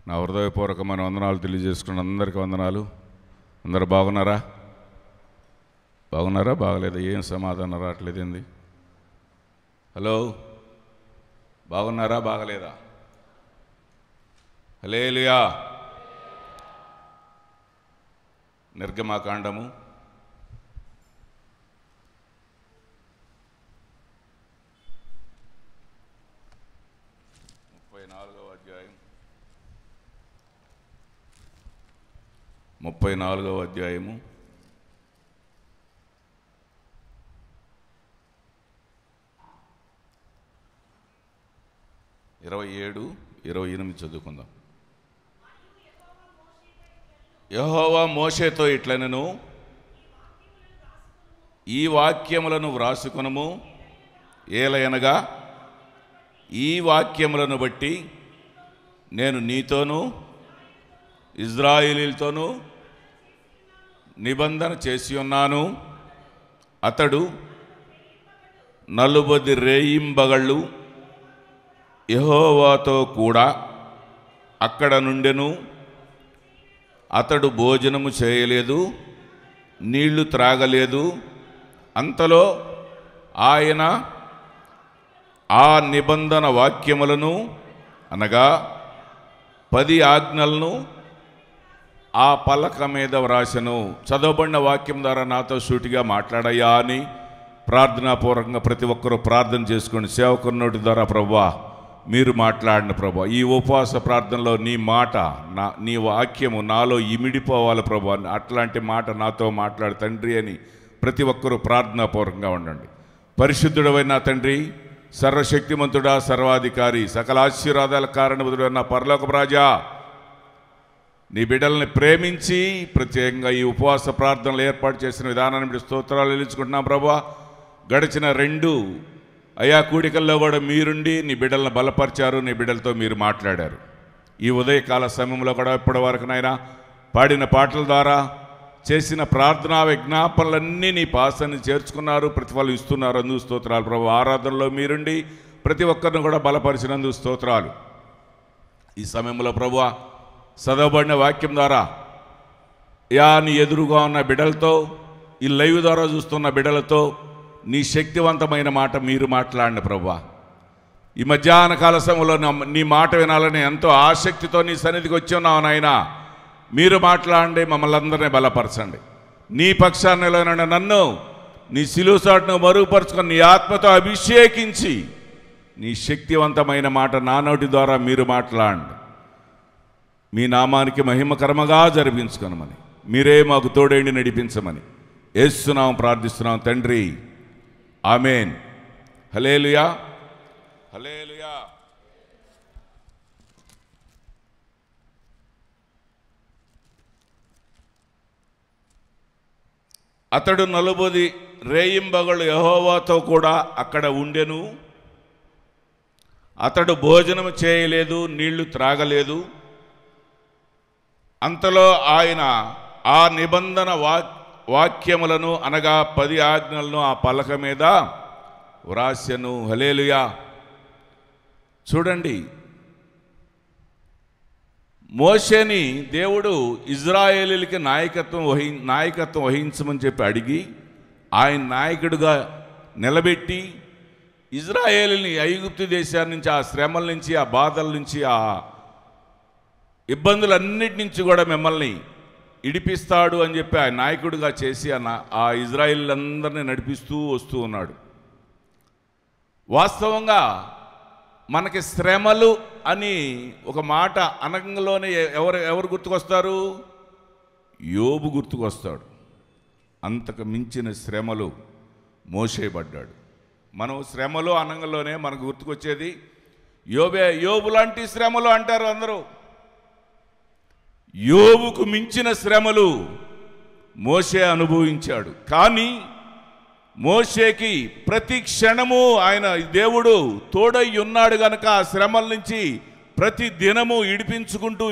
నా హృదయపూర్వకమైన వందనాలు తెలియజేసుకున్న అందరికీ వందనాలు. అందరూ బాగున్నారా? బాగలేదా? ఏం సమాధానం రావట్లేదండి. హలో, బాగున్నారా? బాగలేదా? హల్లెలూయా. నిర్గమకాండము 34వ అధ్యాయము 27, 28 చదువుకుందాం. యెహోవా మోషేతో ఇట్లనెను, ఈ వాక్యములను వ్రాసుకొనుము. ఏలయనగా ఈ వాక్యములను బట్టి నేను నీతోనూ ఇజ్రాయేలీలతోనూ నిబంధన చేసి ఉన్నాను. అతడు 40 రేయింబగళ్ళు యెహోవాతో కూడా అక్కడ నుండెను. అతడు భోజనము చేయలేదు, నీళ్లు త్రాగలేదు. అంతలో ఆయన ఆ నిబంధన వాక్యములను అనగా 10 ఆజ్ఞలను ఆ పలక మీద వ్రాసెను. చదవబడిన వాక్యం ద్వారా నాతో సూటిగా మాట్లాడయ్యా అని ప్రార్థనాపూర్వకంగా ప్రతి ఒక్కరూ ప్రార్థన చేసుకోండి. సేవకుని నోటి ద్వారా ప్రభువా మీరు మాట్లాడిన ప్రభువా, ఈ ఉపవాస ప్రార్థనలో నీ మాట నీ వాక్యము నాలో ఇమిడిపోవాలి ప్రభువా, అట్లాంటి మాట నాతో మాట్లాడు తండ్రి అని ప్రతి ఒక్కరూ ప్రార్థనాపూర్వకంగా ఉండండి. పరిశుద్ధుడైన తండ్రి, సర్వశక్తిమంతుడా, సర్వాధికారి, సకల ఆశీర్వాదాల కారణముడైన పరలోకపు రాజా, నీ బిడ్డల్ని ప్రేమించి ప్రత్యేకంగా ఈ ఉపవాస ప్రార్థనలు ఏర్పాటు చేసిన విధానాన్ని బట్టి స్తోత్రాలు చెల్లించుకుంటున్నాం ప్రభువా. గడిచిన 2 అయా కూడికల్లో కూడా మీరుండి నీ బిడ్డలను బలపరిచారు, నీ బిడ్డలతో మీరు మాట్లాడారు. ఈ ఉదయకాల సమయంలో కూడా ఇప్పటి వరకునైనా పాడిన పాటల ద్వారా చేసిన ప్రార్థనా విజ్ఞాపనలన్నీ నీ పాసాన్ని చేర్చుకున్నారు, ప్రతిఫలం ఇస్తున్నారు. అందుకు స్తోత్రాలు ప్రభు. ఆరాధనలో మీరుండి ప్రతి ఒక్కరిని కూడా బలపరిచినందుకు స్తోత్రాలు. ఈ సమయంలో ప్రభువా చదవబడిన వాక్యం ద్వారా యా నీ ఎదురుగా ఉన్న బిడ్డలతో, ఈ లైవ్ ద్వారా చూస్తున్న బిడ్డలతో నీ శక్తివంతమైన మాట మీరు మాట్లాడిన ప్రభువా. ఈ మధ్యాహ్న కాల సమయంలో నీ మాట వినాలని ఎంతో ఆసక్తితో నీ సన్నిధికి వచ్చి ఉన్నావు నాయనా. మీరు మాట్లాడండి, మమ్మల్ని అందరినీ బలపరచండి. నీ పక్షాన్ని నిలవన నన్ను నీ శిలువ చాటును మరుగుపరుచుకొని నీ ఆత్మతో అభిషేకించి నీ శక్తివంతమైన మాట నా నోటి ద్వారా మీరు మాట్లాడండి. మీ నామానికి మహిమకరముగా జరిపించుకొనమని, మీరే మాకు తోడేండి నడిపించమని యేసునామమున ప్రార్థిస్తున్నాం తండ్రి, ఆమేన్. హల్లెలూయా, హల్లెలూయా. అతడు 40 రేయింబగళ్ళు యెహోవాతో కూడా అక్కడ ఉండెను. అతడు భోజనం చేయలేదు, నీళ్లు త్రాగలేదు. అంతలో ఆయన ఆ నిబంధన వాక్యములను అనగా 10 ఆజ్ఞలను ఆ పలక మీద వ్రాసెను. హల్లెలూయా. చూడండి, మోషేని దేవుడు ఇజ్రాయేలీలకి నాయకత్వం వహించమని చెప్పి అడిగి ఆయన నాయకుడిగా నిలబెట్టి ఇజ్రాయేలీని ఐగుప్తు దేశాన్ని నుంచి, ఆ శ్రమల నుంచి, ఆ బాధల నుంచి, ఆ ఇబ్బందులన్నిటి నుంచి కూడా మిమ్మల్ని ఇడిపిస్తాడు అని చెప్పి ఆయన నాయకుడిగా చేసి ఆ ఇజ్రాయేలీలందరినీ నడిపిస్తూ వస్తూ ఉన్నాడు. వాస్తవంగా మనకి శ్రమలు అని ఒక మాట అనగంలోనే ఎవరు గుర్తుకొస్తారు? యోబు గుర్తుకొస్తాడు. అంతకు మించిన శ్రమలు మోసేయబడ్డాడు. మనం శ్రమలు అనంగంలోనే మనకు గుర్తుకొచ్చేది యోబే. యోబు లాంటి శ్రమలు అంటారు అందరూ. యోబుకు మించిన శ్రమలు మోషే అనుభవించాడు. కానీ మోషేకి ప్రతి క్షణము ఆయన దేవుడు తోడై ఉన్నాడు గనక ఆ శ్రమల నుంచి ప్రతి దినము ఇడిపించుకుంటూ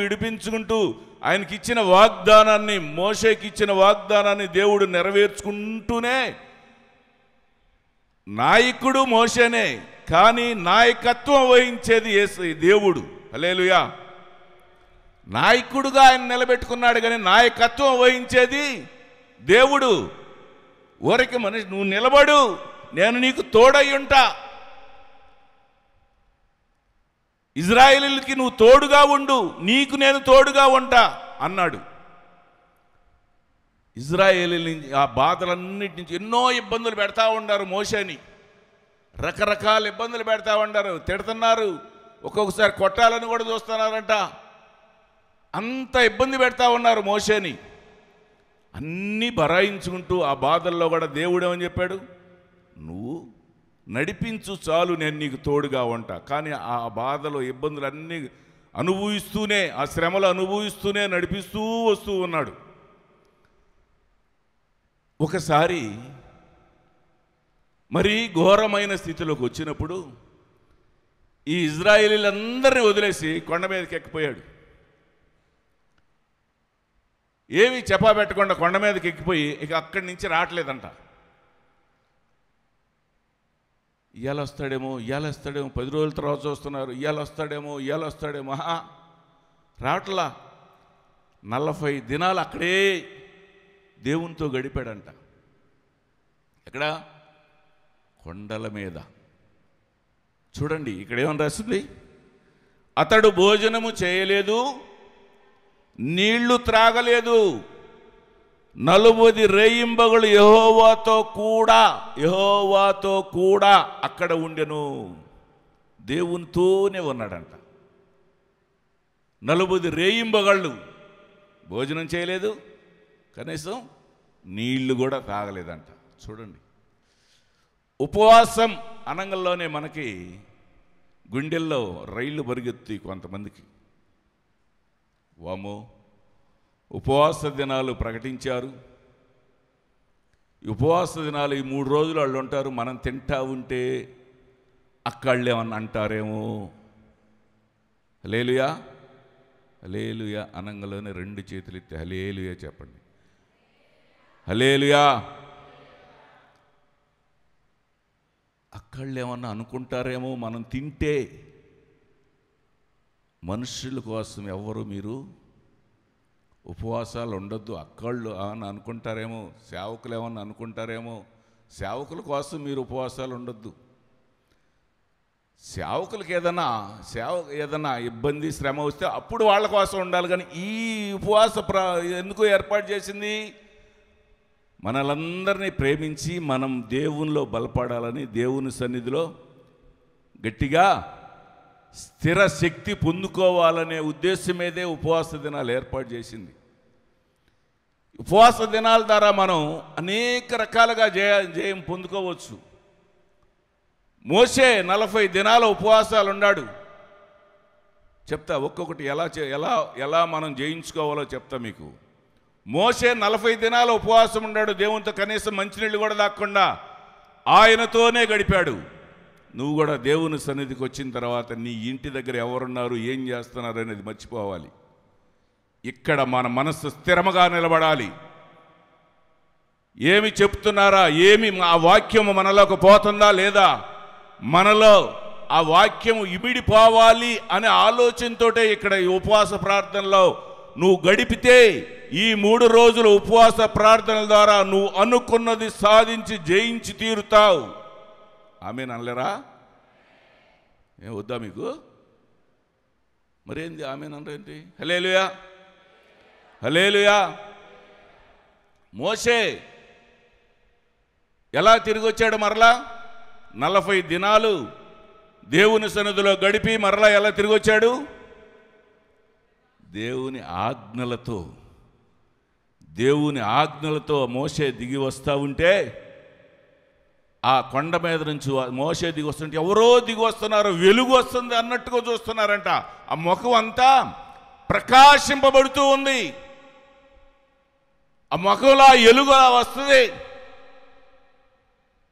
ఆయనకి ఇచ్చిన వాగ్దానాన్ని, మోషేకి ఇచ్చిన వాగ్దానాన్ని దేవుడు నెరవేర్చుకుంటూనే, నాయకుడు మోషేనే కానీ నాయకత్వం వహించేది దేవుడు. హల్లెలూయా. నాయకుడుగా ఆయన నిలబెట్టుకున్నాడు, కానీ నాయకత్వం వహించేది దేవుడు. ఊరికి మనిషి నువ్వు నిలబడు, నేను నీకు తోడయ్యుంటా, ఇజ్రాయేలీయులకి నువ్వు తోడుగా ఉండు, నీకు నేను తోడుగా ఉంటా అన్నాడు. ఇజ్రాయేలీయుల ఆ బాధలన్నిటి నుంచి ఎన్నో ఇబ్బందులు పెడతా ఉన్నారు మోషేని, రకరకాల ఇబ్బందులు పెడతా ఉన్నారు, తిడుతున్నారు, ఒక్కొక్కసారి కొట్టాలని కూడా చూస్తున్నారంట. అంత ఇబ్బంది పెడతా ఉన్నారు మోషేని. అన్నీ బరాయించుకుంటూ ఆ బాధల్లో కూడా దేవుడు ఏమని చెప్పాడు, నువ్వు నడిపించు చాలు, నేను నీకు తోడుగా ఉంటా. కానీ ఆ బాధలు ఇబ్బందులు అన్నీ అనుభవిస్తూనే, ఆ శ్రమలు అనుభవిస్తూనే నడిపిస్తూ వస్తూ ఉన్నాడు. ఒకసారి మరీ ఘోరమైన స్థితిలోకి వచ్చినప్పుడు ఈ ఇజ్రాయేలీలందరినీ వదిలేసి కొండ మీదకి ఎక్కిపోయాడు. ఏమి చెప్పా పెట్టకుండా కొండ మీదకి ఎక్కిపోయి ఇక అక్కడి నుంచి రావట్లేదంట. ఇవాళ వస్తాడేమో 10 రోజుల తర్వాత చూస్తున్నారు, ఇవాళ వస్తాడేమో రావట్లా. 40 దినాలు అక్కడే దేవునితో గడిపాడంట. ఎక్కడ? కొండల మీద. చూడండి ఇక్కడ ఏమని రాస్తుంది, అతడు భోజనము చేయలేదు, నీళ్లు త్రాగలేదు, 40 రేయింబగలు యెహోవాతో కూడా అక్కడ ఉండెను. దేవునితోనే ఉన్నాడంట. 40 రేయింబగళ్ళు భోజనం చేయలేదు, కనీసం నీళ్లు కూడా తాగలేదంట. చూడండి, ఉపవాసం అనంగంలోనే మనకి గుండెల్లో రైళ్లు పరిగెత్తి కొంతమందికి. వామో, ఉపవాస దినాలు ప్రకటించారు, ఉపవాస దినాలు ఈ 3 రోజులు వాళ్ళు ఉంటారు, మనం తింటా ఉంటే అక్కళ్ళు ఏమన్నా అంటారేమో. హల్లెలూయా, హల్లెలూయా అనంగంలోనే 2 చేతులు ఎత్తి హల్లెలూయా చెప్పండి. హల్లెలూయా. అక్కళ్ళు ఏమన్నా అనుకుంటారేమో మనం తింటే. మనుషుల కోసం ఎవరు మీరు ఉపవాసాలు ఉండొద్దు, అక్కళ్ళు అని అనుకుంటారేమో, సేవకులు ఏమన్నా అనుకుంటారేమో. సేవకుల కోసం మీరు ఉపవాసాలు ఉండొద్దు. సేవకులకి ఏదైనా ఇబ్బంది శ్రమ వస్తే అప్పుడు వాళ్ళ కోసం ఉండాలి. కానీ ఈ ఉపవాస ఎందుకు ఏర్పాటు చేసింది? మనలందరినీ ప్రేమించి మనం దేవునిలో బలపడాలని, దేవుని సన్నిధిలో గట్టిగా స్థిర శక్తి పొందుకోవాలనే ఉద్దేశం మీదే ఉపవాస దినాలు ఏర్పాటు చేసింది. ఉపవాస దినాల ద్వారా మనం అనేక రకాలుగా జయం పొందుకోవచ్చు. మోషే 40 దినాల ఉపవాసాలు ఉన్నాడు. చెప్తా ఒక్కొక్కటి ఎలా మనం జయించుకోవాలో చెప్తా మీకు. మోషే 40 దినాల ఉపవాసం ఉన్నాడు, దేవునితో కనీసం మంచినీళ్ళు కూడా దాక్కుండా ఆయనతోనే గడిపాడు. నువ్వు కూడా దేవుని సన్నిధికి వచ్చిన తర్వాత నీ ఇంటి దగ్గర ఎవరున్నారు, ఏం చేస్తున్నారు అనేది మర్చిపోవాలి. ఇక్కడ మన మనస్సు స్థిరముగా నిలబడాలి. ఏమి చెప్తున్నారా, ఆ వాక్యము మనలోకి పోతుందా లేదా, మనలో ఆ వాక్యము ఇమిడిపోవాలి అనే ఆలోచనతోటే ఇక్కడ ఈ ఉపవాస ప్రార్థనలో నువ్వు గడిపితే ఈ 3 రోజుల ఉపవాస ప్రార్థనల ద్వారా నువ్వు అనుకున్నది సాధించి జయించి తీరుతావు. ఆమేన్ అనలేరా? ఏం వద్దా మీకు? మరేంది ఆమేన్ అనరేంటి? హల్లెలూయా, హల్లెలూయా. మోషే ఎలా తిరిగి వచ్చాడు? మరలా 40 దినాలు దేవుని సన్నిధిలో గడిపి మరలా ఎలా తిరిగి వచ్చాడు? దేవుని ఆజ్ఞలతో మోషే దిగి వస్తూ ఉంటే, ఆ కొండ మీద నుంచి మోషే దిగి వస్తుంటే ఎవరో దిగి వస్తున్నారు, వెలుగు వస్తుంది అన్నట్టుగా చూస్తున్నారంట. ఆ ముఖం అంతా ప్రకాశింపబడుతూ ఉంది. ఆ ముఖంలో ఎలుగు వస్తుంది.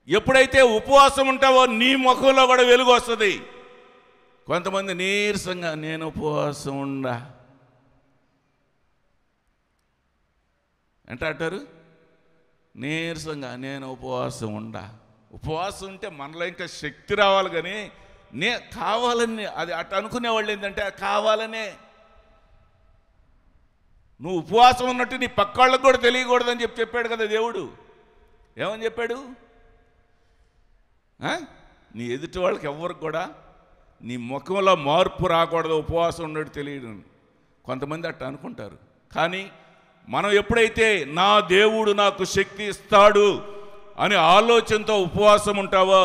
ఎప్పుడైతే ఉపవాసం ఉంటావో నీ ముఖంలో కూడా వెలుగు వస్తుంది. కొంతమంది నీరసంగా నేను ఉపవాసం ఉండా అంటే అంటారు, నీరసంగా నేను ఉపవాసం ఉండా. ఉపవాసం ఉంటే మనలో ఇంకా శక్తి రావాలి. కానీ కావాలని అది అటు అనుకునేవాళ్ళు ఏంటంటే కావాలనే నువ్వు ఉపవాసం ఉన్నట్టు నీ పక్కాళ్ళకు కూడా తెలియకూడదని చెప్పాడు కదా దేవుడు. ఏమని చెప్పాడు? నీ ఎదుటి వాళ్ళకి ఎవరికి కూడా నీ ముఖంలో మార్పు రాకూడదు, ఉపవాసం ఉన్నట్టు తెలియదు. కొంతమంది అట్లా అనుకుంటారు. కానీ మనం ఎప్పుడైతే నా దేవుడు నాకు శక్తి ఇస్తాడు అని ఆలోచనతో ఉపవాసం ఉంటావో,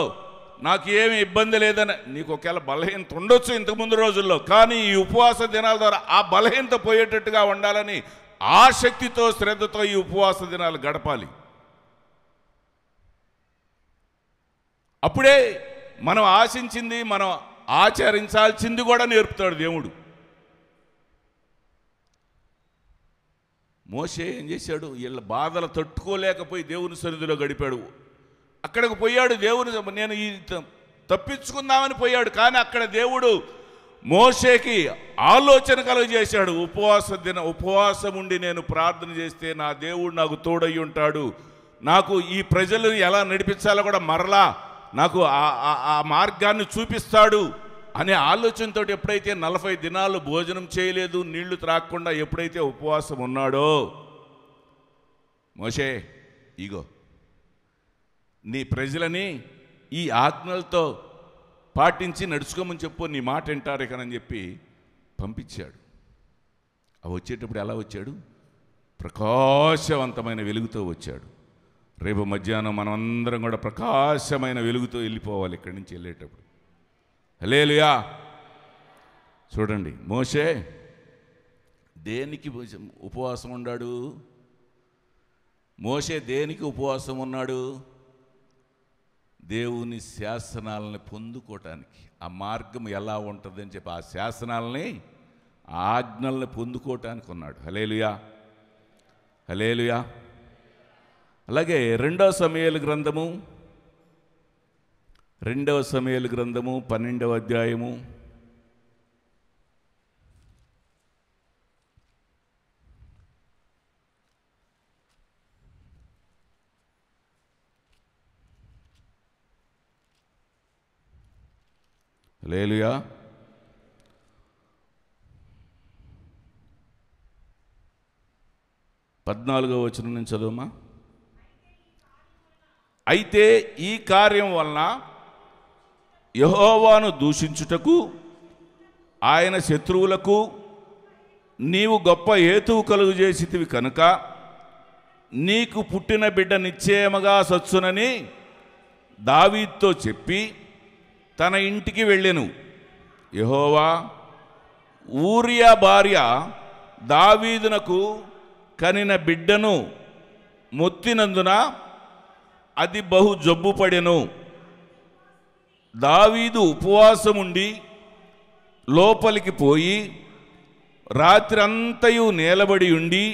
నాకు ఏమి ఇబ్బంది లేదని, నీకు ఒకవేళ బలహీనత ఉండొచ్చు ఇంతకుముందు రోజుల్లో, కానీ ఈ ఉపవాస దినాల ద్వారా ఆ బలహీనత పోయేటట్టుగా ఉండాలని ఆసక్తితో శ్రద్ధతో ఈ ఉపవాస దినాలు గడపాలి. అప్పుడే మనం ఆశించింది, మనం ఆచరించాల్సింది కూడా నేర్పుతాడు దేవుడు. మోషే ఏం చేశాడు? వీళ్ళ బాధలు తట్టుకోలేకపోయి దేవుని సన్నిధిలో గడిపాడు. అక్కడికి పోయాడు, దేవుని నేను ఈ తప్పించుకుందామని పోయాడు. కానీ అక్కడ దేవుడు మోషేకి ఆలోచన కలుగజేశాడు. ఉపవాసం ఉండి నేను ప్రార్థన చేస్తే నా దేవుడు నాకు తోడై ఉంటాడు, నాకు ఈ ప్రజలను ఎలా నడిపించాలో కూడా మరలా నాకు ఆ మార్గాన్ని చూపిస్తాడు అనే ఆలోచనతో ఎప్పుడైతే 40 దినాలు భోజనం చేయలేదు, నీళ్లు త్రాగకుండా ఎప్పుడైతే ఉపవాసం ఉన్నాడో, మోషే ఇగో నీ ప్రజలని ఈ ఆజ్ఞలతో పాటించి నడుచుకోమని చెప్పు, నీ మాట వింటారు ఇకనని చెప్పి పంపించాడు. అవి వచ్చేటప్పుడు ఎలా వచ్చాడు? ప్రకాశవంతమైన వెలుగుతో వచ్చాడు. రేపు మధ్యాహ్నం మనం అందరం కూడా ప్రకాశమైన వెలుగుతో వెళ్ళిపోవాలి ఇక్కడి నుంచి వెళ్ళేటప్పుడు. హల్లెలూయా. చూడండి, మోషే దేనికి ఉపవాసం ఉన్నాడు? మోషే దేనికి ఉపవాసం ఉన్నాడు? దేవుని శాసనాలని పొందుకోవటానికి. ఆ మార్గం ఎలా ఉంటుందని చెప్పి ఆ శాసనాలని, ఆజ్ఞల్ని పొందుకోవటానికి ఉన్నాడు. హల్లెలూయా, హల్లెలూయా. అలాగే 2వ సమూయేలు గ్రంథము 12వ అధ్యాయము 14వ వచనం నుంచి చదువుమా. అయితే ఈ కార్యం వలన యెహోవాను దూషించుటకు ఆయన శత్రువులకు నీవు గొప్ప హేతువు కలుగజేసితివి కనుక నీకు పుట్టిన బిడ్డ నిశ్చయముగా సచ్చునని దావీదుతో చెప్పి తన ఇంటికి వెళ్ళెను. యెహోవా ఊరియా భార్య దావీదునకు కనిన బిడ్డను మొత్తినందున అది బహు జబ్బుపడెను. దావీదు ఉపవాసముండి లోపలికి పోయి రాత్రి అంతయు నేలబడి ఉండి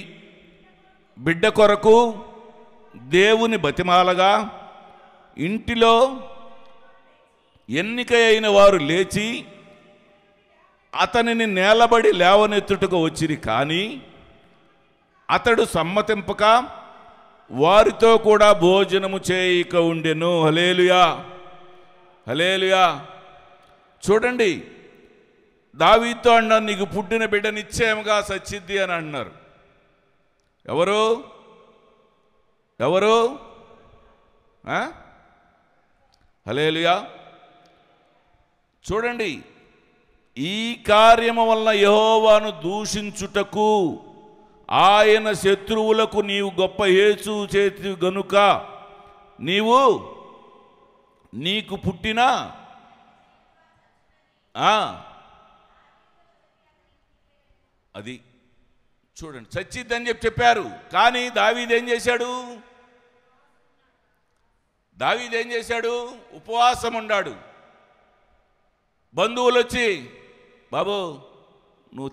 బిడ్డ కొరకు దేవుని బతిమాలగా ఇంటిలో ఎన్నిక అయిన వారు లేచి అతనిని నేలబడి లేవనెత్తుటకు వచ్చిరి. కానీ అతడు సమ్మతింపక వారితో కూడా భోజనము చేయక ఉండెను. హల్లెలూయా, హల్లెలూయా. చూడండి, దావీదుతో అన్నారు నీకు పుట్టిన బిడ్డ నిశ్చయముగా సచ్చిద్ది అని అన్నారు. ఎవరు ఎవరు? హల్లెలూయా. చూడండి, ఈ కార్యము వలన యెహోవాను దూషించుటకు ఆయన శత్రువులకు నీవు గొప్ప యేసు చేతి గనుక నీకు పుట్టిన అది చూడండి చచ్చిద్దని చెప్పారు. కానీ దావీదు ఏం చేశాడు? ఉపవాసం ఉన్నాడు. బంధువులు వచ్చి బాబు నువ్వు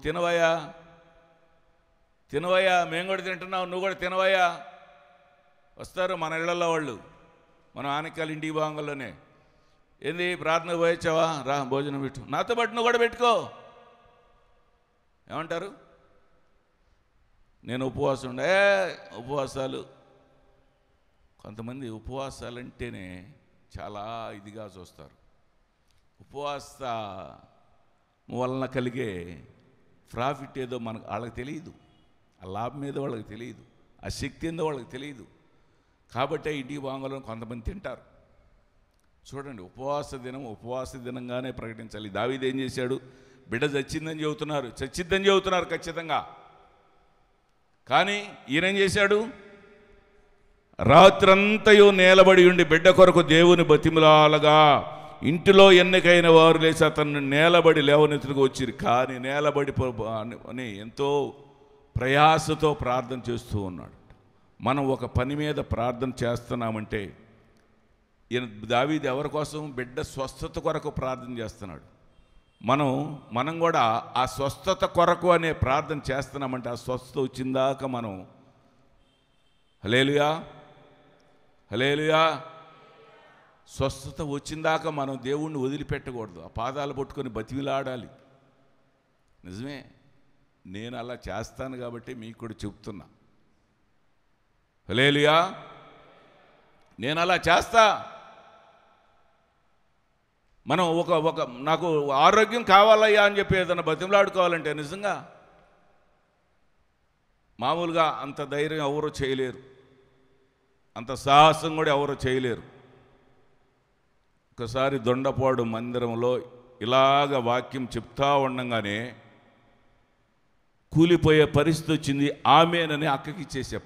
తినవయ్యా, మేము కూడా తింటున్నావు, నువ్వు కూడా తినవయ్యా. వస్తారు మన ఇళ్లలో వాళ్ళు, మన ఆనకాల ఇంటికి భాగంలోనే. ఏంది ప్రార్థన పోయొచ్చావా, రా భోజనం పెట్టు, నాతో పాటు నువ్వు కూడా పెట్టుకో. ఏమంటారు? నేను ఉపవాసం ఉపవాసాలు. కొంతమంది ఉపవాసాలంటేనే చాలా ఇదిగా చూస్తారు. ఉపవాస వలన కలిగే ప్రాఫిట్ ఏదో వాళ్ళకి తెలియదు. ఆ లాభం మీద వాళ్ళకి తెలియదు, ఆ శక్తి ఏందో వాళ్ళకి తెలియదు. కాబట్టి ఇంటికి బాంగోలను కొంతమంది తింటారు. చూడండి, ఉపవాస దినంగానే ప్రకటించాలి. దావీదు ఏం చేశాడు? బిడ్డ చచ్చిందని చెబుతున్నారు ఖచ్చితంగా. కానీ ఈయనేం చేశాడు? రాత్రంతయు నేలబడి ఉండి బిడ్డ కొరకు దేవుని బతిమలాలగా ఇంటిలో ఎన్నికైన వారు లేచి అతన్ని నేలబడి లేవనెత్తుకు వచ్చిరు. కానీ నేలబడి అని ఎంతో ప్రయాసతో ప్రార్థన చేస్తూ ఉన్నాడు. మనం ఒక పని మీద ప్రార్థన చేస్తున్నామంటే దావీదు ఎవరి కోసం? బిడ్డ స్వస్థత కొరకు ప్రార్థన చేస్తున్నాడు. మనం కూడా ఆ స్వస్థత కొరకు అనే ప్రార్థన చేస్తున్నామంటే ఆ స్వస్థత వచ్చిందాక మనం హల్లెలూయా హల్లెలూయా స్వస్థత వచ్చిందాక మనం దేవుణ్ణి వదిలిపెట్టకూడదు. ఆ పాదాలు పట్టుకొని బతిమిలాడాలి. నిజమే, నేను అలా చేస్తాను కాబట్టి మీకు కూడా చెప్తున్నా. హల్లెలూయా, నేను అలా చేస్తా. మనం నాకు ఆరోగ్యం కావాలయ్యా అని చెప్పి ఏదైనా బతిమలాడుకోవాలంటే నిజంగా మామూలుగా అంత ధైర్యం ఎవరో చేయలేరు, అంత సాహసం కూడా ఎవరో చేయలేరు. ఒకసారి దొండపాడు మందిరంలో ఇలాగ వాక్యం చెప్తా ఉండగానే కూలిపోయే పరిస్థితి వచ్చింది. ఆమెనని అక్కకి ఇచ్చేసే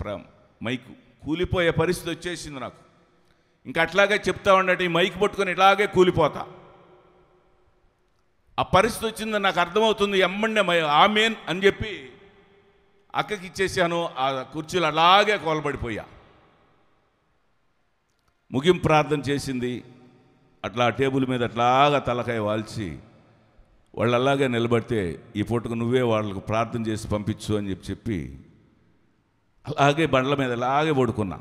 మైకు కూలిపోయే పరిస్థితి వచ్చేసింది నాకు. ఇంకా అట్లాగే చెప్తా ఉండటే ఈ మైక్ పట్టుకొని ఇలాగే కూలిపోతా. ఆ పరిస్థితి వచ్చిందని నాకు అర్థమవుతుంది. ఎమ్మండే ఆమెన్ అని చెప్పి అక్కకి ఇచ్చేసాను. ఆ కుర్చీలు అలాగే కోలబడిపోయా. ముగింపు ప్రార్థన చేసింది. అట్లా టేబుల్ మీద అట్లాగా తలకాయ వాల్చి వాళ్ళు అలాగే నిలబడితే ఈ పూటకు నువ్వే వాళ్ళకు ప్రార్థన చేసి పంపించు అని చెప్పి అలాగే బండ్ల మీద అలాగే పడుకున్నా.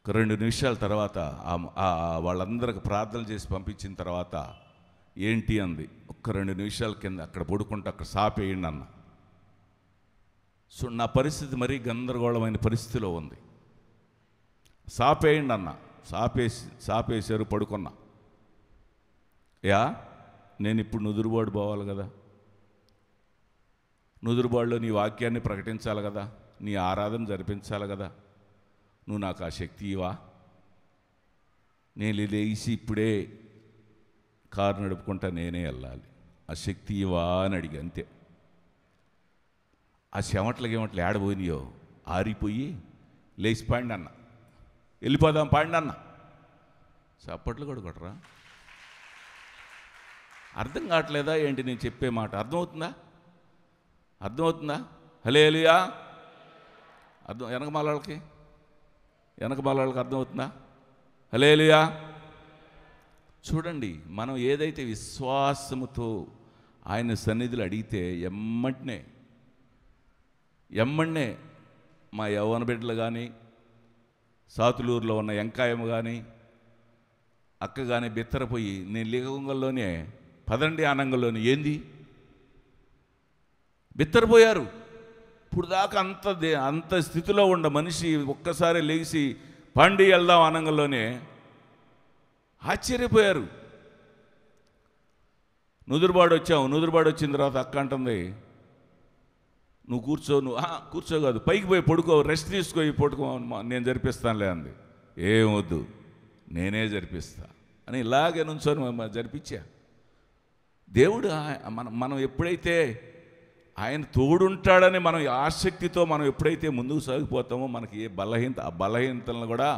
ఒక 2 నిమిషాల తర్వాత వాళ్ళందరికి ప్రార్థన చేసి పంపించిన తర్వాత ఏంటి అంది. ఒక్క 2 నిమిషాల కింద అక్కడ పడుకుంటే అక్కడ సాపేయండి అన్న. సో నా పరిస్థితి మరీ గందరగోళమైన పరిస్థితిలో ఉంది. సాపేయండి అన్న. సాపేశారు, పడుకున్నా. నేను ఇప్పుడు నుదురుబాడు పోవాలి కదా, నుదురుబాడులో నీ వాక్యాన్ని ప్రకటించాలి కదా, నీ ఆరాధన జరిపించాలి కదా, నువ్వు నాకు ఆ శక్తి ఇవా? నేను లేచి ఇప్పుడే కారు నడుపుకుంటా నేనే వెళ్ళాలి, ఆ శక్తి ఇవా అని అడిగి అంతే. ఆ చెమట్లకి ఏడబోయినాయో ఆరిపోయి లేచి పాండి అన్న, వెళ్ళిపోదాం పాండి అన్న. చప్పట్లు కూడా కొట్టరా? అర్థం కావట్లేదా ఏంటి నేను చెప్పే మాట? అర్థమవుతుందా? హల్లెలూయా. వెనకమాల వాళ్ళకి అర్థమవుతుందా? హల్లెలూయా. చూడండి, మనం ఏదైతే విశ్వాసముతో ఆయన సన్నిధిలో అడిగితే ఎమ్మన్నే మా యవ్వన బిడ్డలు కానీ, సాతులూరులో ఉన్న ఎంకాయమ్మ కానీ, అక్క కానీ బిత్తరపోయి నేను లింగంలోనే పదండి ఆనంగంలోనే ఏంది బిత్తరపోయారు. ఇప్పుడు దాకా అంత స్థితిలో ఉన్న మనిషి ఒక్కసారి లేచి పండి వెళ్దాం ఆనంగంలోనే ఆశ్చర్యపోయారు. నుదురుబాడు వచ్చిన తర్వాత అక్క అంటుంది, నువ్వు కూర్చో కాదు, పైకి పోయి పడుకో, రెస్ట్ తీసుకో, పడుకో, నేను జరిపిస్తానులే అంది. ఏమొద్దు, నేనే జరిపిస్తా అని ఇలాగే నుంచొని జరిపించా. దేవుడు మనం ఎప్పుడైతే ఆయన తోడుంటాడని మనం ఆసక్తితో మనం ఎప్పుడైతే ముందుకు సాగిపోతామో మనకి ఏ బలహీనతలను కూడా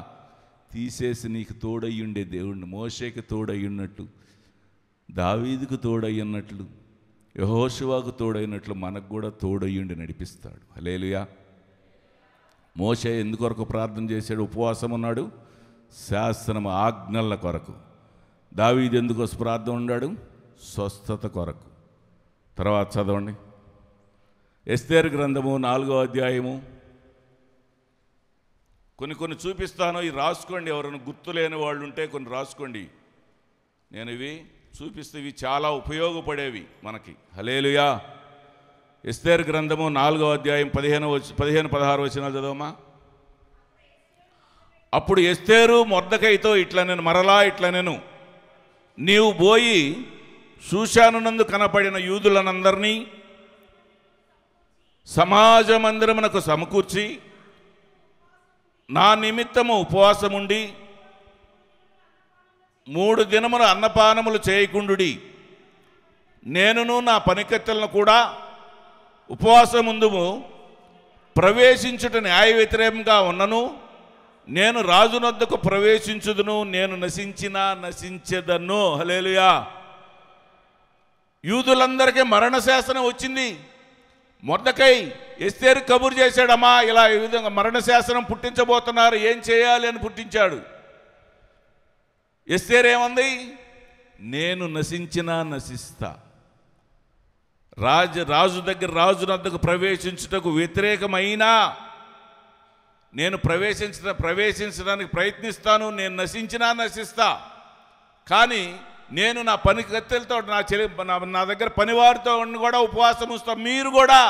తీసేసి నీకు తోడయ్యుండే దేవుడిని, మోషేకి తోడయ్యున్నట్టు, దావీదుకు తోడయ్యున్నట్లు, యెహోషువకు తోడైనట్లు మనకు కూడా తోడయ్యుండి నడిపిస్తాడు. హల్లెలూయా. మోషే ఎందుకొరకు ప్రార్థన చేశాడు? ఉపవాసం ఉన్నాడు, శాసనం ఆజ్ఞల కొరకు. దావీదు ఎందుకోసం ప్రార్థన ఉన్నాడు? స్వస్థత కొరకు. తర్వాత చదవండి, ఎస్తేరు గ్రంథము 4వ అధ్యాయము. కొన్ని చూపిస్తాను, ఇవి రాసుకోండి. ఎవరైనా గుర్తులేని వాళ్ళు ఉంటే కొన్ని రాసుకోండి. నేను ఇవి చూపిస్తే ఇవి చాలా ఉపయోగపడేవి మనకి. హల్లెలూయా. ఎస్తేరు గ్రంథము 4వ అధ్యాయం 15-16 వచనాలు చదవమా. అప్పుడు ఎస్తేరు మొర్దెకైతో ఇట్లా నేను నీవు పోయి షూషానునందు కనపడిన యూదులనందరినీ సమాజ మందిరమునకు సమకూర్చి నా నిమిత్తము ఉపవాసముండి 3 దినముల అన్నపానములు చేయకుండుడి. నేనును నా పనికత్తెలను కూడా ఉపవాసముందుము ప్రవేశించుట న్యాయ వ్యతిరేకంగా ఉన్నను. నేను రాజునొద్దకు ప్రవేశించుదును, నేను నశించినా నశించెదను. హల్లెలూయా. యూదులందరికీ మరణశాసనం వచ్చింది. మొర్దెకై ఎస్తేరు కబురు చేశాడమ్మా, ఇలా ఈ విధంగా మరణశాసనం పుట్టించబోతున్నారు, ఏం చేయాలి అని పుట్టించాడు. ఎస్తేరు ఏమంది? నేను నశించినా నశిస్తా. రాజునద్దకు ప్రవేశించుటకు వ్యతిరేకమైనా నేను ప్రవేశించడానికి ప్రయత్నిస్తాను, నేను నశించినా నశిస్తా. కానీ నేను నా పని కత్తెలతో నా దగ్గర పనివారితో కూడా ఉపవాసం ఉంచుతా. మీరు కూడా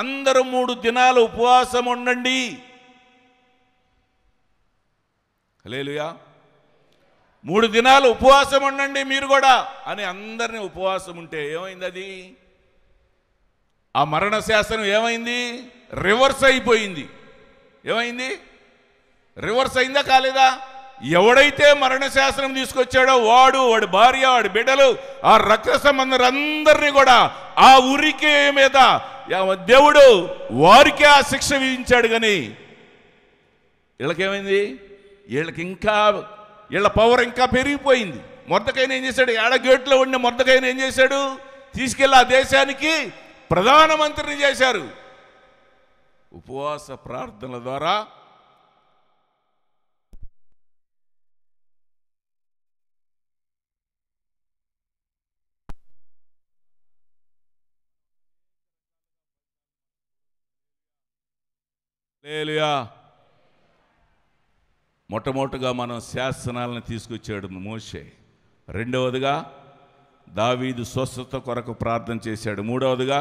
అందరూ 3 దినాలు ఉపవాసం ఉండండి. హల్లెలూయా. 3 దినాలు ఉపవాసం ఉండండి మీరు కూడా అని అందరినీ ఉపవాసం ఉంటే ఏమైంది? అది ఆ మరణ శాసనం ఏమైంది? రివర్స్ అయిపోయింది. ఏమైంది? రివర్స్ అయిందా కాలేదా? ఎవడైతే మరణ శాసనం తీసుకొచ్చాడో వాడి భార్య, వాడి బిడ్డలు, ఆ రక్త సంబంధులందరినీ కూడా ఆ ఉరికి మీద దేవుడు వారికే ఆ శిక్ష విధించాడు. కానీ వీళ్ళకేమైంది? వీళ్ళ పవర్ ఇంకా పెరిగిపోయింది. మొర్దెకైని ఏం చేశాడు? ఏడగేట్లో ఉండే మొర్దెకైని ఏం చేశాడు? తీసుకెళ్ళి ఆ దేశానికి ప్రధానమంత్రిని చేశారు. ఉపవాస ప్రార్థనల ద్వారా హల్లెలూయా. మొట్టమొదటిగా మనం శాసనాలను తీసుకొచ్చాడు మోషే. రెండవదిగా దావీదు స్వస్థత కొరకు ప్రార్థన చేశాడు. మూడవదిగా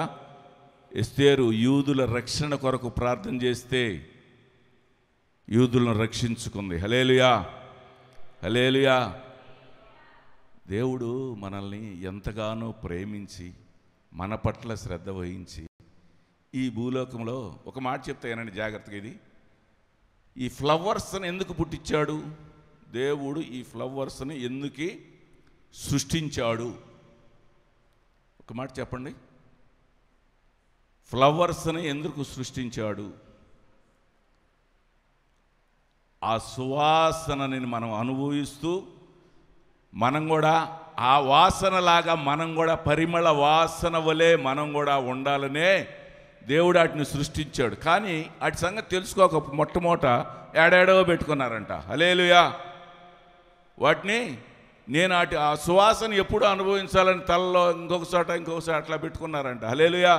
ఎస్తేరు యూదుల రక్షణ కొరకు ప్రార్థన చేస్తే యూదులను రక్షించుకుంది. హల్లెలూయా, హల్లెలూయా. దేవుడు మనల్ని ఎంతగానో ప్రేమించి మన పట్ల శ్రద్ధ వహించి ఈ భూలోకంలో ఒక మాట చెప్తాయనండి జాగ్రత్తగా. ఇది ఈ ఫ్లవర్స్ని ఎందుకు పుట్టించాడు దేవుడు? ఈ ఫ్లవర్స్ని ఎందుకు సృష్టించాడు? ఒక మాట చెప్పండి. ఫ్లవర్స్ని ఎందుకు సృష్టించాడు? ఆ సువాసనని మనం అనుభవిస్తూ మనం కూడా ఆ వాసనలాగా మనం కూడా పరిమళ వాసన వలె మనం కూడా ఉండాలనే దేవుడు వాటిని సృష్టించాడు. కానీ వాటి సంగతి తెలుసుకోక మొట్టమొదట ఏడాడో పెట్టుకున్నారంట. హల్లెలూయా. వాటిని నేను ఆ సువాసన ఎప్పుడు అనుభవించాలని తలలో ఇంకొకసారి అట్లా పెట్టుకున్నారంట. హల్లెలూయా.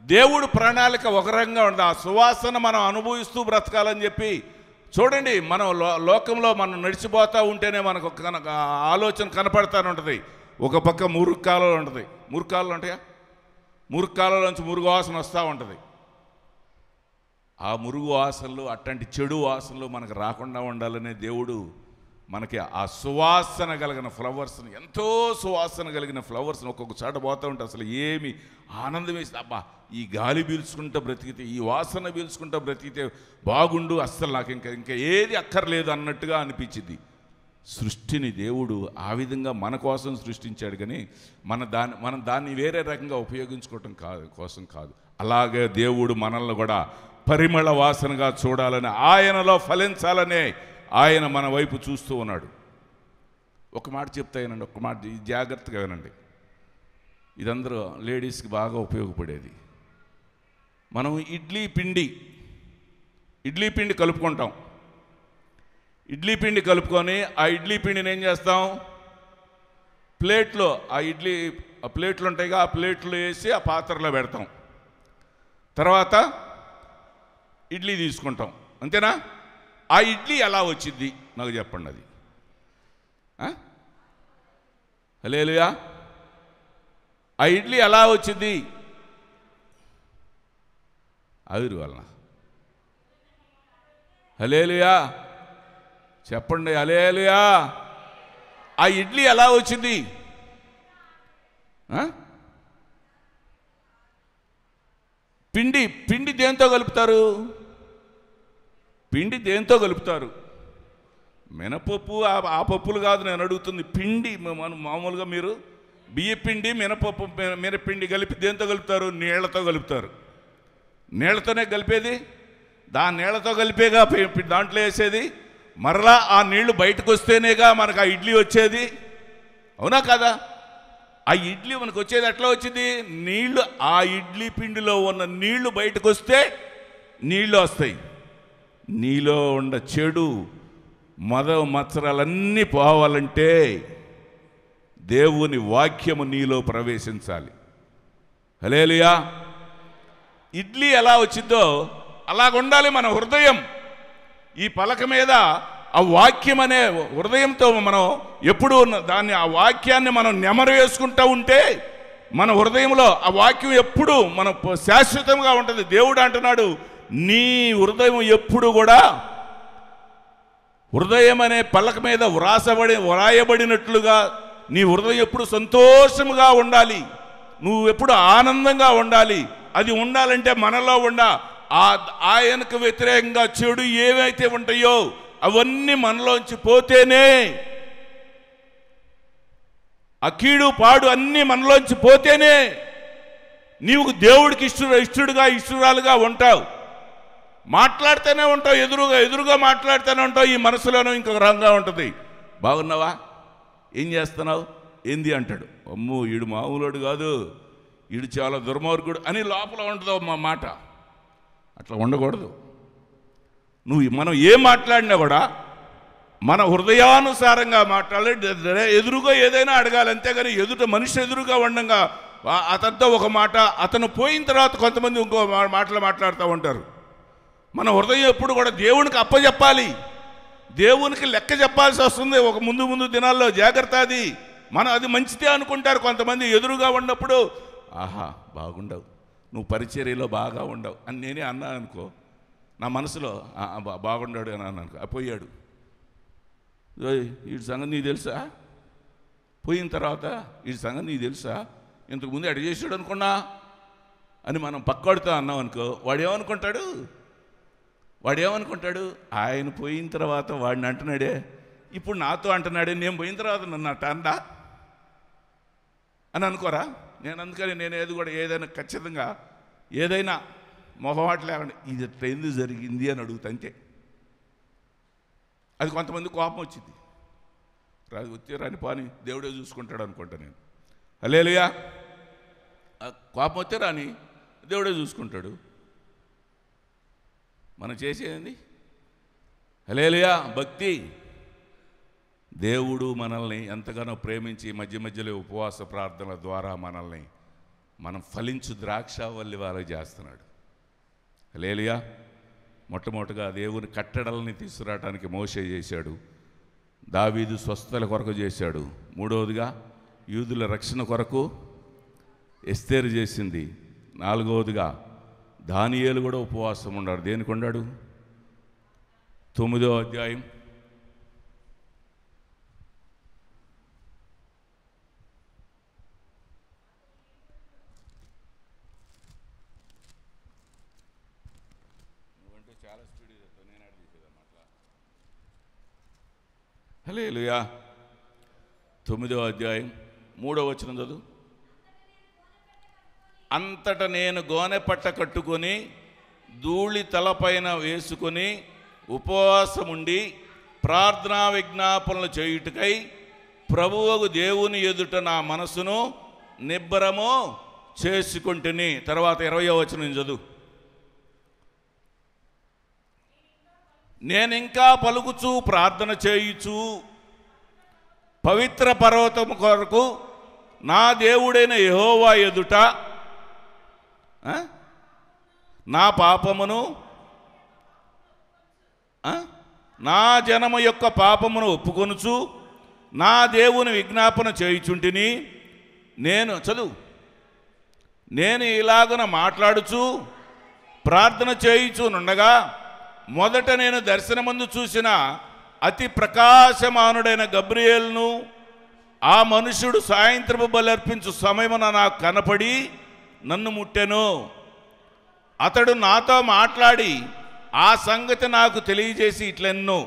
దేవుడు ప్రణాళిక ఒక రకంగా ఉంది. ఆ సువాసన మనం అనుభవిస్తూ బ్రతకాలని చెప్పి చూడండి. మనం లోకంలో మనం నడిచిపోతూ ఉంటేనే మనకు ఆలోచన కనపడతానే ఉంటుంది. ఒక పక్క మురుగు కాలువలు ఉంటుంది. మురుగు కాలువలు ఉంటాయా? మురుగు కాలువలోంచి మురుగు వాసన వస్తూ ఉంటుంది. ఆ మురుగు వాసనలు, అట్లాంటి చెడు వాసనలు మనకు రాకుండా ఉండాలనే దేవుడు మనకి ఆ సువాసన కలిగిన ఫ్లవర్స్ని, ఎంతో సువాసన కలిగిన ఫ్లవర్స్ని ఒక్కొక్క చోట పోతూ ఉంటే అసలు ఏమి ఆనందం వేసి, అబ్బా ఈ గాలి పీల్చుకుంటూ బ్రతికితే, ఈ వాసన పీల్చుకుంటూ బ్రతికితే బాగుండు, అస్సలు నాకు ఇంకా ఏది అక్కర్లేదు అన్నట్టుగా అనిపించింది. సృష్టిని దేవుడు ఆ విధంగా మన కోసం సృష్టించాడు. కానీ మనం దాన్ని వేరే రకంగా ఉపయోగించుకోవటం కోసం కాదు. అలాగే దేవుడు మనల్ని కూడా పరిమళ వాసనగా చూడాలని, ఆయనలో ఫలించాలనే ఆయన మన వైపు చూస్తూ ఉన్నాడు. ఒక మాట చెప్తాయనండి, ఒక మాట జాగ్రత్తగా వినండి. ఇదందరూ లేడీస్కి బాగా ఉపయోగపడేది. మనం ఇడ్లీ పిండి కలుపుకుంటాం. ఇడ్లీ పిండి కలుపుకొని ఆ ఇడ్లీ పిండిని ఏం చేస్తాం? ప్లేట్లో, ఆ ప్లేట్లు ఉంటాయిగా, ఆ ప్లేట్లో వేసి ఆ పాత్రలో పెడతాం. తర్వాత ఇడ్లీ తీసుకుంటాం. అంతేనా? ఆ ఇడ్లీ ఎలా వచ్చింది నాకు చెప్పండి. అది హల్లెలూయా. ఆ ఇడ్లీ ఎలా వచ్చింది? ఆవిరి వలన. హల్లెలూయా చెప్పండి. హల్లెలూయా. ఆ ఇడ్లీ ఎలా వచ్చింది? పిండి దేంతో కలుపుతారు? పిండి దేంతో కలుపుతారు? మినపప్పు ఆ పప్పులు కాదు నేను అడుగుతుంది. పిండి మామూలుగా మీరు బియ్యపిండి మినపిండి కలిపి దేంతో కలుపుతారు? నీళ్లతో కలుపుతారు. నీళ్లతోనే కలిపేది. నీళ్లతో కలిపేగా దాంట్లో వేసేది. మరలా ఆ నీళ్లు బయటకు వస్తేనేగా మనకు ఆ ఇడ్లీ వచ్చేది. అవునా కదా? ఆ ఇడ్లీ మనకు వచ్చేది ఎట్లా వచ్చింది? నీళ్లు, ఆ ఇడ్లీ పిండిలో ఉన్న నీళ్లు బయటకు వస్తే నీళ్లు వస్తాయి. నీలో ఉన్న చెడు మచ్చరాలన్నీ పోవాలంటే దేవుని వాక్యము నీలో ప్రవేశించాలి. హల్లెలూయా. ఇడ్లీ ఎలా వచ్చిందో అలాగుండాలి మన హృదయం. ఈ పలక మీద ఆ వాక్యం అనే హృదయంతో మనం ఎప్పుడు దాన్ని, ఆ వాక్యాన్ని మనం నెమరు వేసుకుంటూ ఉంటే మన హృదయంలో ఆ వాక్యం ఎప్పుడు మన శాశ్వతంగా ఉంటుంది. దేవుడు అంటున్నాడు, నీ హృదయం ఎప్పుడు కూడా హృదయం అనే పలక మీద వ్రాయబడినట్లుగా నీ హృదయం ఎప్పుడు సంతోషముగా ఉండాలి. నువ్వు ఎప్పుడు ఆనందంగా ఉండాలి. అది ఉండాలంటే మనలో ఆయనకు వ్యతిరేకంగా చెడు ఏవైతే ఉంటాయో అవన్నీ మనలోంచి పోతేనే, ఆ కీడు పాడు అన్నీ మనలోంచి పోతేనే నీవు దేవుడికి ఇష్టరాలుగా ఉంటావు. మాట్లాడుతూనే ఉంటావు, ఎదురుగా మాట్లాడుతూనే ఉంటావు. ఈ మనసులోనూ ఇంకొక రంగా ఉంటుంది. బాగున్నావా, ఏం చేస్తున్నావు, ఏంది అంటాడు. అమ్మో ఈడు మామూలుడు కాదు, ఈడు చాలా దుర్మార్గుడు అని లోపల ఉంటుందో మా మాట. అట్లా ఉండకూడదు. మనం ఏం మాట్లాడినా కూడా మన హృదయానుసారంగా మాట్లాడాలి. ఎదురుగా ఏదైనా అడగాలి, అంతేగాని మనిషి ఎదురుగా ఉండగా అతనితో ఒక మాట, అతను పోయిన తర్వాత కొంతమంది ఇంకో మాటలు మాట్లాడుతూ ఉంటారు. మన హృదయం ఎప్పుడు కూడా దేవునికి అప్పచెప్పాలి. దేవునికి లెక్క చెప్పాల్సి వస్తుంది ఒక ముందు దినాల్లో. జాగ్రత్త. అది మంచిదే అనుకుంటారు కొంతమంది. ఎదురుగా ఉన్నప్పుడు ఆహా బాగుండవు, నువ్వు పరిచర్యలో బాగా ఉండవు అని నేనే అన్నాను అనుకో, నా మనసులో బాగుండాడు అని అన్నాను. పోయాడు, వీడి సంగతి నీకు తెలుసా? పోయిన తర్వాత వీడి సంగతి నీకు తెలుసా? ఇంతకుముందు ఎడ చేసాడు అనుకున్నా అని మనం పక్కాడుతూ అన్నాం అనుకో, వాడేమనుకుంటాడు? ఆయన పోయిన తర్వాత వాడిని అంటున్నాడే, ఇప్పుడు నాతో అంటున్నాడే, నేను పోయిన తర్వాత నన్ను అందా అని అనుకోరా? అందుకని నేను ఏదైనా ఖచ్చితంగా ఏదైనా మొహమాట లేకుండా ఇది ఎందుకు జరిగింది అని అడుగుతా అంతే. అది కొంతమంది కోపం వచ్చింది, వచ్చే రాని పాని దేవుడే చూసుకుంటాడు అనుకుంటా నేను. హల్లెలూయా. కోపం వచ్చే రాని దేవుడే చూసుకుంటాడు. మనం చేసేది హల్లెలూయా భక్తి. దేవుడు మనల్ని ఎంతగానో ప్రేమించి మధ్యలో ఉపవాస ప్రార్థనల ద్వారా మనం ఫలించు ద్రాక్షావల్లి వారు చేస్తున్నాడు. హల్లెలూయా. మొట్టమొదటిగా దేవుని కట్టడల్ని తీసుకురావడానికి మోషే చేశాడు. దావీదు స్వస్థతల కొరకు చేశాడు. మూడవదిగా యూదుల రక్షణ కొరకు ఎస్తేరు చేసింది. నాలుగవదిగా దానియేలు కూడా ఉపవాసం ఉన్నాడు. దేనికి ఉన్నాడు? 9వ అధ్యాయం 9వ అధ్యాయం 3వ వచనం చదువు. అంతటా నేను గోనె పట్ట కట్టుకొని ధూళి తలపైన వేసుకొని ఉపవాసముండి ప్రార్థనా విజ్ఞాపనలు చేయుటకై ప్రభువుకు దేవుని ఎదుట నా మనసును నిబ్బరము చేసుకుంటుని. తర్వాత 20వ వచనం చదువు. నేనింకా పలుకుచూ ప్రార్థన చేయుచు పవిత్ర పర్వతము కొరకు నా దేవుడైన యెహోవా ఎదుట నా పాపమును నా జనము యొక్క పాపమును ఒప్పుకొనుచు నా దేవుని విజ్ఞాపన చేయుచుంటిని. నేను ఇలాగున మాట్లాడుచు ప్రార్థన చేయుచునుండగా మొదట నేను దర్శనమందు చూసిన అతి ప్రకాశమానుడైన గబ్రియేలును ఆ మనుషుడు సాయంత్రపు బలి అర్పించు సమయమున నాకు కనపడి నన్ను ముట్టెను. అతడు నాతో మాట్లాడి ఆ సంగతి నాకు తెలియజేసి ఇట్లెన్నో,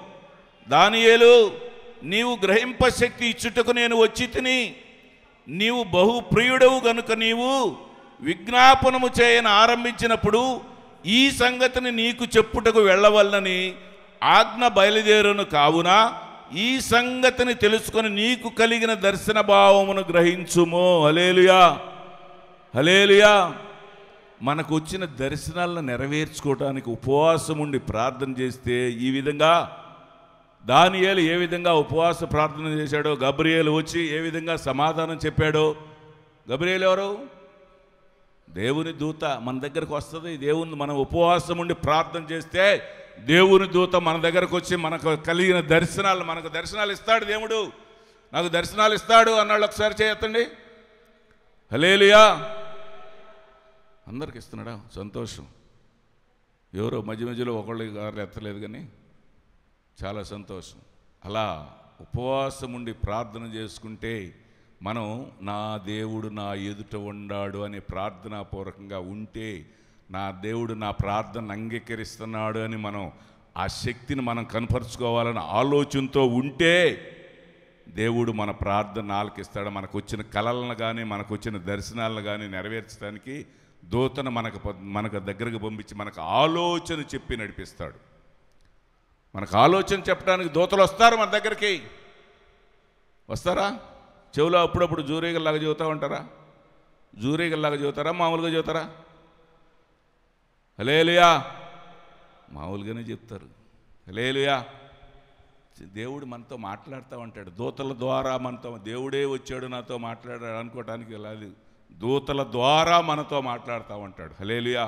దానియేలు, నీవు గ్రహింప శక్తి ఇచ్చుటకు నేను వచ్చి తిని, నీవు బహుప్రియుడవు గనుక నీవు విజ్ఞాపనము చేయని ఆరంభించినప్పుడు ఈ సంగతిని నీకు చెప్పుటకు వెళ్ళవలనని ఆజ్ఞ బయలుదేరును. కావున ఈ సంగతిని తెలుసుకొని నీకు కలిగిన దర్శన భావమును గ్రహించుము. హల్లెలూయా, హల్లెలూయా. మనకు వచ్చిన దర్శనాలను నెరవేర్చుకోవటానికి ఉపవాసం ఉండి ప్రార్థన చేస్తే ఈ విధంగా దానియేలు ఏ విధంగా ఉపవాస ప్రార్థన చేశాడో, గబ్రియేలు వచ్చి ఏ విధంగా సమాధానం చెప్పాడో. గబ్రియేలు ఎవరు? దేవుని దూత మన దగ్గరకు వస్తుంది. దేవుని మనం ఉపవాసం ఉండి ప్రార్థన చేస్తే దేవుని దూత మన దగ్గరకు వచ్చి మనకు కలిగిన దర్శనాలు, మనకు దర్శనాలు ఇస్తాడు. దేవుడు నాకు దర్శనాలు ఇస్తాడు అన్నాళ్ళు ఒకసారి చేయొద్దండి. హల్లెలూయా. అందరికి ఇస్తున్నాడా? సంతోషం. ఎవరో మధ్య మధ్యలో ఒకళ్ళు గారు ఎత్తలేదు, కానీ చాలా సంతోషం. అలా ఉపవాసం ఉండి ప్రార్థన చేసుకుంటే మనం నా దేవుడు నా ఎదుట ఉన్నాడు అని ప్రార్థనాపూర్వకంగా ఉంటే, నా దేవుడు నా ప్రార్థన అంగీకరిస్తున్నాడు అని మనం ఆ శక్తిని మనం కనపరుచుకోవాలని ఆలోచనతో ఉంటే దేవుడు మన ప్రార్థన ఆలకిస్తాడు. మనకు వచ్చిన కలలను కానీ మనకు వచ్చిన దర్శనాలను కానీ నెరవేర్చడానికి దూతను మనకు దగ్గరకు పంపించి మనకు ఆలోచన చెప్పి నడిపిస్తాడు. మనకు ఆలోచన చెప్పడానికి దూతలు వస్తారు మన దగ్గరికి. వస్తారా? చెవులో అప్పుడప్పుడు జూరేగల్లాగా చెబుతూ ఉంటారా? జూరేగల్లాగా చెబుతారా? మామూలుగా చెబుతారా? హల్లెలూయా. మామూలుగానే చెప్తారు. హల్లెలూయా. దేవుడు మనతో మాట్లాడుతూ ఉంటాడు. దూతల ద్వారా మనతో, దేవుడే వచ్చాడు నాతో మాట్లాడాడు అనుకోవటానికి లేదు, దూతల ద్వారా మనతో మాట్లాడుతూ ఉంటాడు. హల్లెలూయా.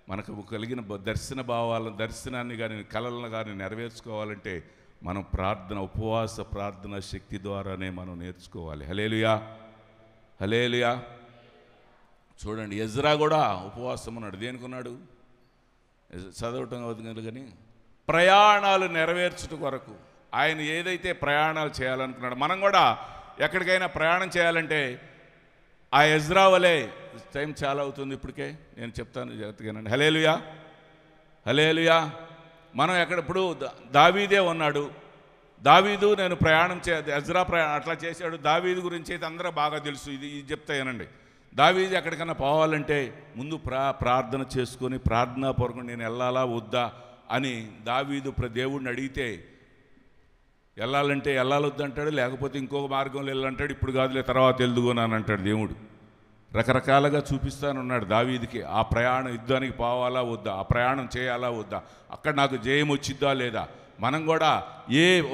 మనకు కలిగిన దర్శన భావాలను, దర్శనాన్ని కానీ కలలను కానీ నెరవేర్చుకోవాలంటే మనం ప్రార్థన, ఉపవాస ప్రార్థన శక్తి ద్వారానే మనం నేర్చుకోవాలి. హల్లెలూయా, హల్లెలూయా. చూడండి, ఎజ్రా కూడా ఉపవాసం ఉన్నాడు. దేనికి ఉన్నాడు? చదవటం అవుతుంది కానీ ప్రయాణాలు నెరవేర్చుట కొరకు. ఆయన ఏదైతే ప్రయాణాలు చేయాలనుకున్నాడు, మనం కూడా ఎక్కడికైనా ప్రయాణం చేయాలంటే ఆ ఎజ్రా వలే, టైం చాలా అవుతుంది ఇప్పటికే, నేను చెప్తాను జాగ్రత్తగానండి. హల్లెలూయా, హల్లెలూయా. మనం ఎక్కడప్పుడు దావీదే ఉన్నాడు. దావీదు నేను ప్రయాణం ఎజ్రా ప్రయాణం అట్లా చేశాడు. దావీదు గురించి అయితే అందరూ బాగా తెలుసు. ఇది చెప్తాయనండి. దావీదు ఎక్కడికన్నా పోవాలంటే ముందు ప్రార్థన చేసుకొని ప్రార్థనాపూర్వకంగా నేను వెళ్ళాలా వద్దా అని దావీదు దేవుడిని అడిగితే, వెళ్ళాలంటే వెళ్ళాలొద్దంటాడు, లేకపోతే ఇంకొక మార్గంలో వెళ్ళాలంటాడు. ఇప్పుడు కాదులే తర్వాత వెళ్దుకోనాను అంటాడు దేవుడు. రకరకాలుగా చూపిస్తానున్నాడు దావీదుకి. ఆ ప్రయాణం యుద్ధానికి పోవాలా వద్దా, ఆ ప్రయాణం చేయాలా వద్దా, అక్కడ నాకు జయం వచ్చిద్దా లేదా. మనం కూడా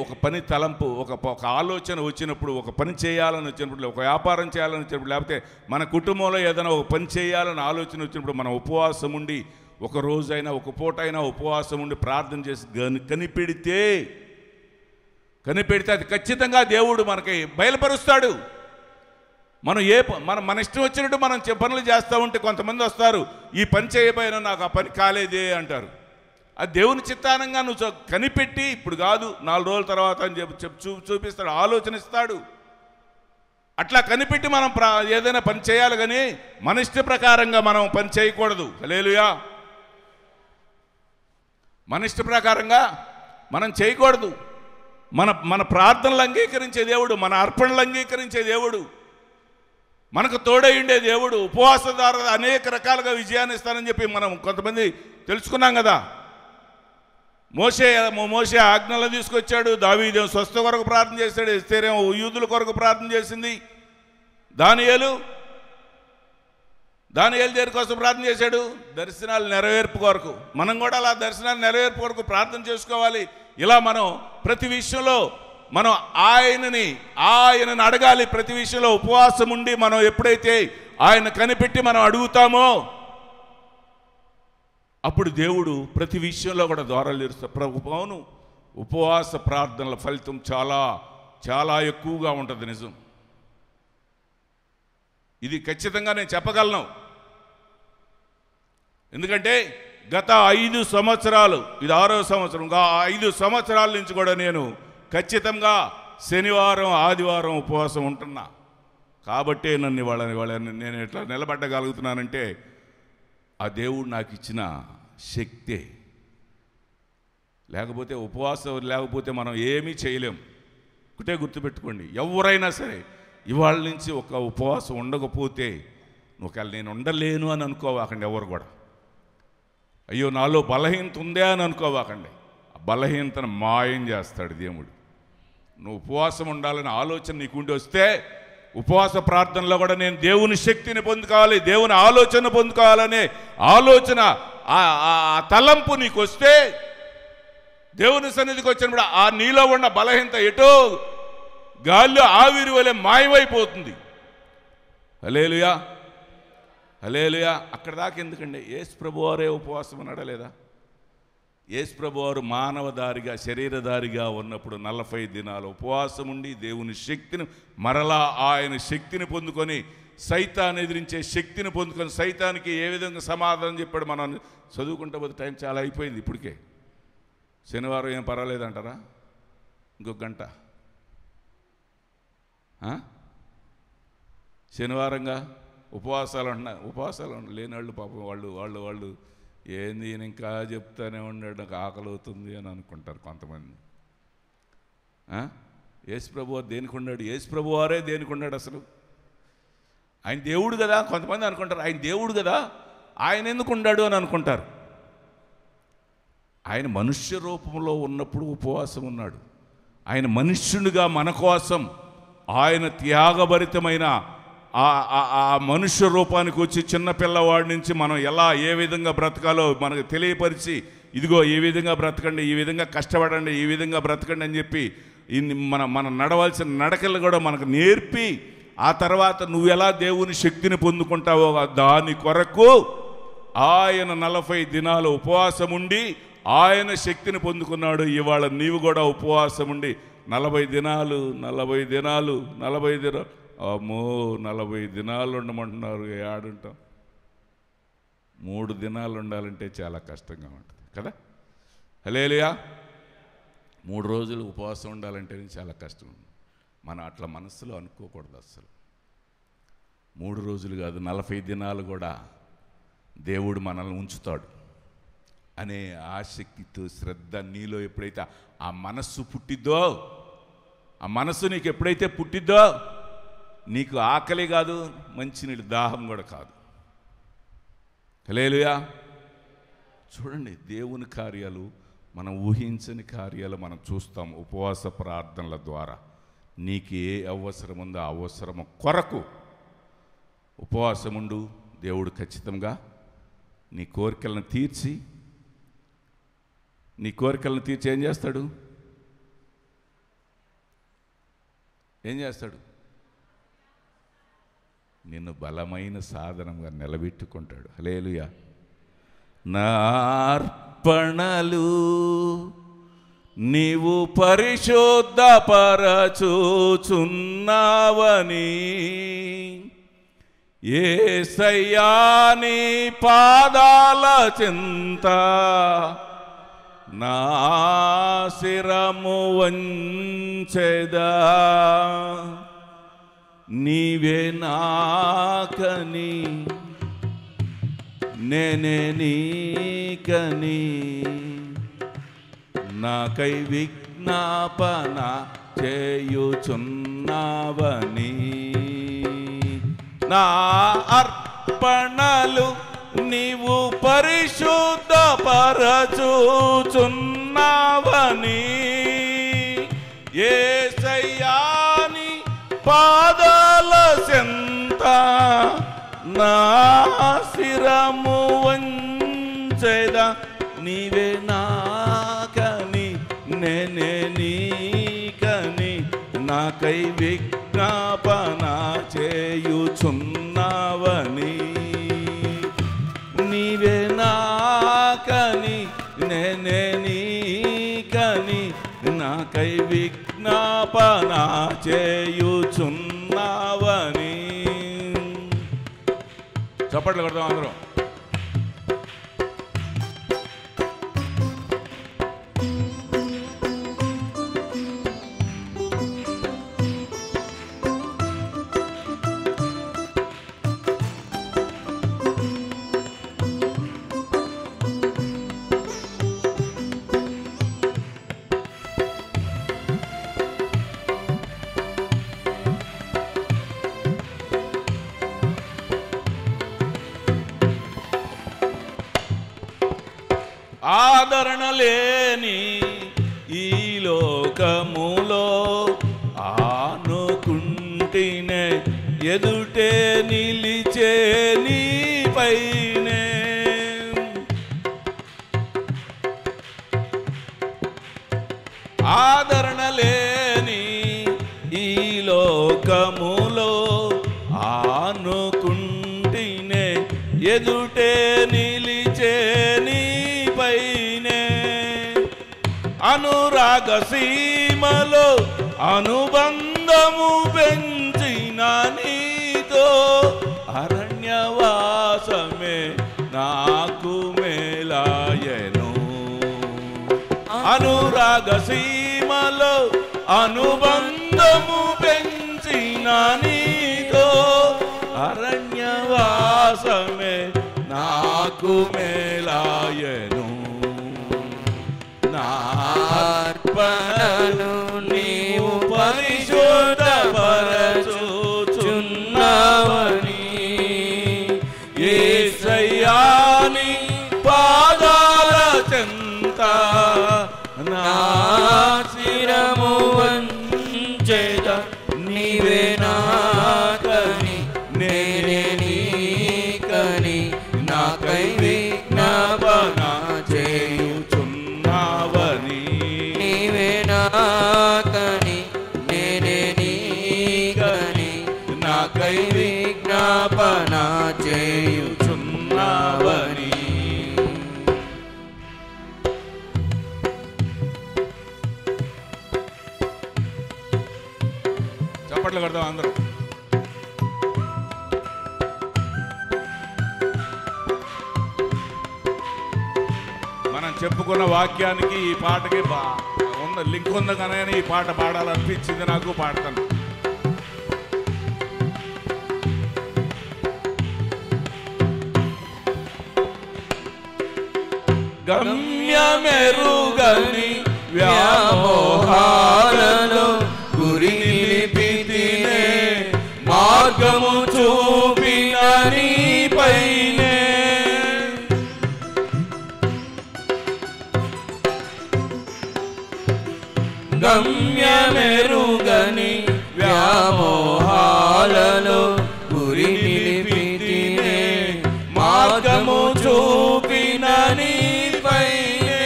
ఒక పని తలంపు, ఒక ఆలోచన వచ్చినప్పుడు, ఒక పని చేయాలని వచ్చినప్పుడు, ఒక వ్యాపారం చేయాలని వచ్చినప్పుడు, లేకపోతే మన కుటుంబంలో ఏదైనా ఒక పని చేయాలని ఆలోచన వచ్చినప్పుడు మనం ఉపవాసం ఉండి, ఒక రోజైనా ఒక పూటైనా ఉపవాసం ఉండి ప్రార్థన చేసి కనిపెడితే అది ఖచ్చితంగా దేవుడు మనకి బయలుపరుస్తాడు. మనం మన ఇష్టం వచ్చినట్టు మనం పనులు చేస్తూ ఉంటే కొంతమంది వస్తారు, ఈ పని చేయబోయినా నాకు ఆ పని కాలేదే అంటారు. అది దేవుని చిత్తానంగా నువ్వు కనిపెట్టి, ఇప్పుడు కాదు 4 రోజుల తర్వాత అని చూపిస్తాడు, ఆలోచన ఇస్తాడు. అట్లా కనిపెట్టి మనం ఏదైనా పని చేయాలి, కానీ మన ఇష్ట ప్రకారంగా మనం పని చేయకూడదు. హల్లెలూయా. మన ఇష్ట ప్రకారంగా మనం చేయకూడదు. మన ప్రార్థనలు అంగీకరించే దేవుడు, మన అర్పణలు అంగీకరించే దేవుడు, మనకు తోడై ఉండే దేవుడు, ఉపవాస ద్వారా అనేక రకాలుగా విజయాన్ని ఇస్తానని చెప్పి మనం కొంతమంది తెలుసుకున్నాం కదా. మోషే ఆజ్ఞలు తీసుకొచ్చాడు. దావీదేమో స్వస్థ కొరకు ప్రార్థన చేశాడు. ఎస్తేరేమో యూదుల కొరకు ప్రార్థన చేసింది. దానియేలు దేని కోసం ప్రార్థన చేశాడు? దర్శనాలు నెరవేర్పు కొరకు. మనం కూడా అలా దర్శనాలు నెరవేర్పు కొరకు ప్రార్థన చేసుకోవాలి. ఇలా మనం ప్రతి విషయంలో మనం ఆయనని అడగాలి. ప్రతి విషయంలో ఉపవాసం ఉండి మనం ఎప్పుడైతే ఆయన కనిపెట్టి మనం అడుగుతామో అప్పుడు దేవుడు ప్రతి విషయంలో కూడా ద్వారాలు తెరుస్తాడు. అవును, ఉపవాస ప్రార్థనల ఫలితం చాలా చాలా ఎక్కువగా ఉంటుంది. నిజం, ఇది ఖచ్చితంగా నేను చెప్పగలను. ఎందుకంటే గత 5 సంవత్సరాలు, ఇది 6వ సంవత్సరం, ఇంకా 5 సంవత్సరాల నుంచి కూడా నేను ఖచ్చితంగా శనివారం ఆదివారం ఉపవాసం ఉంటున్నా. కాబట్టే నన్ను వాళ్ళని నేను ఎట్లా నిలబడగలుగుతున్నానంటే ఆ దేవుడు నాకు ఇచ్చిన శక్తే. లేకపోతే ఉపవాసం లేకపోతే మనం ఏమీ చేయలేం. ఒకటే గుర్తుపెట్టుకోండి, ఎవరైనా సరే ఇవాళ నుంచి ఒక ఉపవాసం ఉండకపోతే ఒకవేళ నేను ఉండలేను అని అనుకోవాకండి. ఎవరు కూడా అయ్యో నాలో బలహీనత ఉందే అని అనుకోవాకండి. ఆ బలహీనతను మాయం చేస్తాడు దేవుడు. నువ్వు ఉపవాసం ఉండాలని ఆలోచన నీకుండి వస్తే ఉపవాస ప్రార్థనలో కూడా నేను దేవుని శక్తిని పొందుకోవాలి, దేవుని ఆలోచన పొందుకోవాలనే ఆలోచన ఆ తలంపు నీకు వస్తే దేవుని సన్నిధికి వచ్చినప్పుడు ఆ నీలో ఉన్న బలహీనత ఎటో గాల్లో ఆవిరి వలె మాయమైపోతుంది. హల్లెలూయా, హల్లెలూయా. అక్కడ దాకా ఎందుకండి? యేసు ప్రభువారే ఉపవాసం అన్నాడా లేదా? యేసు ప్రభువారు మానవదారిగా శరీరధారిగా ఉన్నప్పుడు 40 దినాలు ఉపవాసం ఉండి దేవుని శక్తిని మరలా ఆయన శక్తిని పొందుకొని సైతాన్ని ఎదిరించే శక్తిని పొందుకొని సైతానికి ఏ విధంగా సమాధానం చెప్పాడు మనం చదువుకుంటే పోతే టైం చాలా అయిపోయింది. ఇప్పటికే శనివారం ఏం పర్వాలేదంటారా? ఇంకొక గంట శనివారంగా ఉపవాసాలు అంటున్నారు. ఉపవాసాలు లేనివాళ్ళు పాపం వాళ్ళు ఏంది ఇంకా చెప్తానే ఉన్నాడు, నాకు ఆకలి అవుతుంది అని అనుకుంటారు కొంతమంది. యేసు ప్రభువారు దేనికి ఉన్నాడు? యేసు ప్రభువారే దేనికి ఉన్నాడు అసలు? ఆయన దేవుడు కదా. కొంతమంది అనుకుంటారు ఆయన దేవుడు కదా, ఆయన ఎందుకు ఉన్నాడు అని అనుకుంటారు. ఆయన మనుష్య రూపంలో ఉన్నప్పుడు ఉపవాసం ఉన్నాడు. ఆయన మనుష్యునిగా మన కోసం ఆయన త్యాగభరితమైన ఆ మనుష్య రూపానికి వచ్చి చిన్న పిల్లవాడి నుంచి మనం ఎలా ఏ విధంగా బ్రతకాలో మనకు తెలియపరిచి, ఇదిగో ఈ విధంగా బ్రతకండి, ఈ విధంగా కష్టపడండి, ఈ విధంగా బ్రతకండి అని చెప్పి మన నడవాల్సిన నడకలు కూడా మనకు నేర్పి, ఆ తర్వాత నువ్వు ఎలా దేవుని శక్తిని పొందుకుంటావో దాని కొరకు ఆయన 40 దినాలు ఉపవాసం ఉండి ఆయన శక్తిని పొందుకున్నాడు. ఇవాళ నీవు కూడా ఉపవాసం ఉండి 40 దినాలు అమ్మో 40 దినాలు ఉండమంటున్నారు. ఏడుంటాం? 3 దినాలు ఉండాలంటే చాలా కష్టంగా ఉంటుంది కదా. హల్లెలూయా. 3 రోజులు ఉపవాసం ఉండాలంటే చాలా కష్టం. మనం అట్లా మనసులో అనుకోకూడదు అసలు. 3 రోజులు కాదు 40 దినాలు కూడా దేవుడు మనల్ని ఉంచుతాడు అనే ఆసక్తితో శ్రద్ధ నీలో ఎప్పుడైతే ఆ మనస్సు పుట్టిద్దో, ఆ మనస్సు నీకు ఎప్పుడైతే పుట్టిద్దో నీకు ఆకలి కాదు, మంచినీళ్ళు దాహం కూడా కాదు. హల్లెలూయా. చూడండి, దేవుని కార్యాలు మనం ఊహించని కార్యాలు మనం చూస్తాం ఉపవాస ప్రార్థనల ద్వారా. నీకు ఏ అవసరం ఉందో ఆ అవసరం కొరకు ఉపవాసముండు. దేవుడు ఖచ్చితంగా నీ కోరికలను తీర్చి ఏం చేస్తాడు? నిన్ను బలమైన సాధనంగా నిలబెట్టుకుంటాడు. హల్లెలూయా. నా అర్పణలు నీవు పరిశుద్ధపరచుచున్నావని యేసయ్యా నీ పాదాల చింత నా శిరము వంచెదా. నీవే నాకని నేనే నీకని నాకై విజ్ఞాపన చేయుచున్నావని నా అర్పణలు నీవు పరిశుద్ధపరచుచున్నావని యేసయ్యా నీ పాదాల చెంత నా శిరము వంచెదా. నీవే నాకని నేనే నీకని నాకై విజ్ఞాపన చేయుచున్నావని నీవే నాకని నేనే నీకని నాకై విజ్ఞాపన చేయుచున్నావని. చప్పట్లు కొడదాం అందరం. ఆదరణ లేని ఈ లోకములో ఆనుకుంటేనే ఎదుటే నిలిచే నీ పైనే. ఆదరణ లేని ఈ లోకములో ఆనుకుంటేనే ఎదుటే నిలిచే నీ పైనే. అనురాగ సీమలో అనుబంధము పెంచిన నీతో అరణ్యవాసమే నాకు మేలాయను. అనురాగ సీమలో అనుబంధము పెంచిన నీతో అరణ్యవాసమే నాకు మేలాయను. నా అర్పణను నీవు పరిశుద్ధపరచుచున్నావని యేసయ్యా నీ పాదాల చెంత నా శిరము వంచెద. నీవే నాకని నేనే నీకని నాకై విజ్ఞాపన చేయుచున్నావని. నీవే నాకని నేనే నీకని నాకై విజ్ఞాపన చేయుచున్నావని. చప్పట్లు కొడదాం అందరూ. మనం చెప్పుకున్న వాక్యానికి ఈ పాటకి లింక్ ఉంది కానీ ఈ పాట పాడాలనిపించింది నాకు, పాడతాను. గమ్యమెరుగని వ్యామోహాలలో గురి నిలిపితినే మార్గము చూపిన నీ పైనే. గమ్యమెరుగని వ్యామోహాలలో గురి నిలిపితినే మార్గము చూపిన నీ పైనే.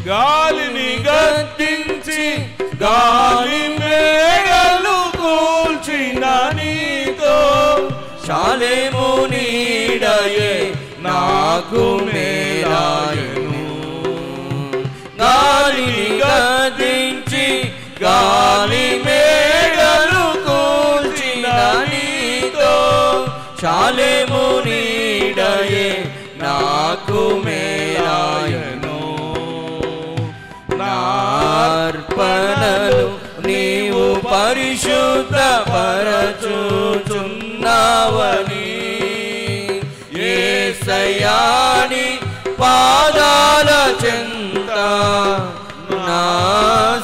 గాలిని గద్దించి గాలి మేఘాలు కూల్చిన నీతో శాలేము నీడయే నాకు మేలాయను. గాలిని గద్దించి గాలి మేఘాలు కూల్చిన నీతో శాలేము నీడయే నాకు మేలాయను. నా అర్పణలు నీవు పరిశుద్ధపరచుచున్నావని యేసయ్యా నీ పాదాల చెంత నా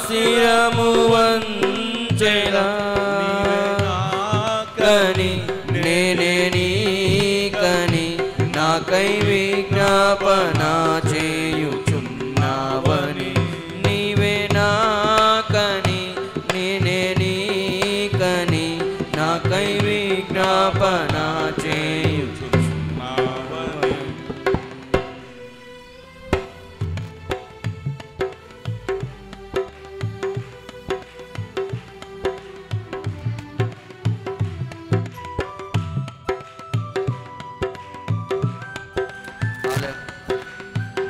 శిరము వంచెదా. కని నేనే నీకని నాకై విజ్ఞాపన చేయుచున్నావని. నీవే నాకని నేనే నీకని నాకై విజ్ఞాపన చేయుచున్నావని.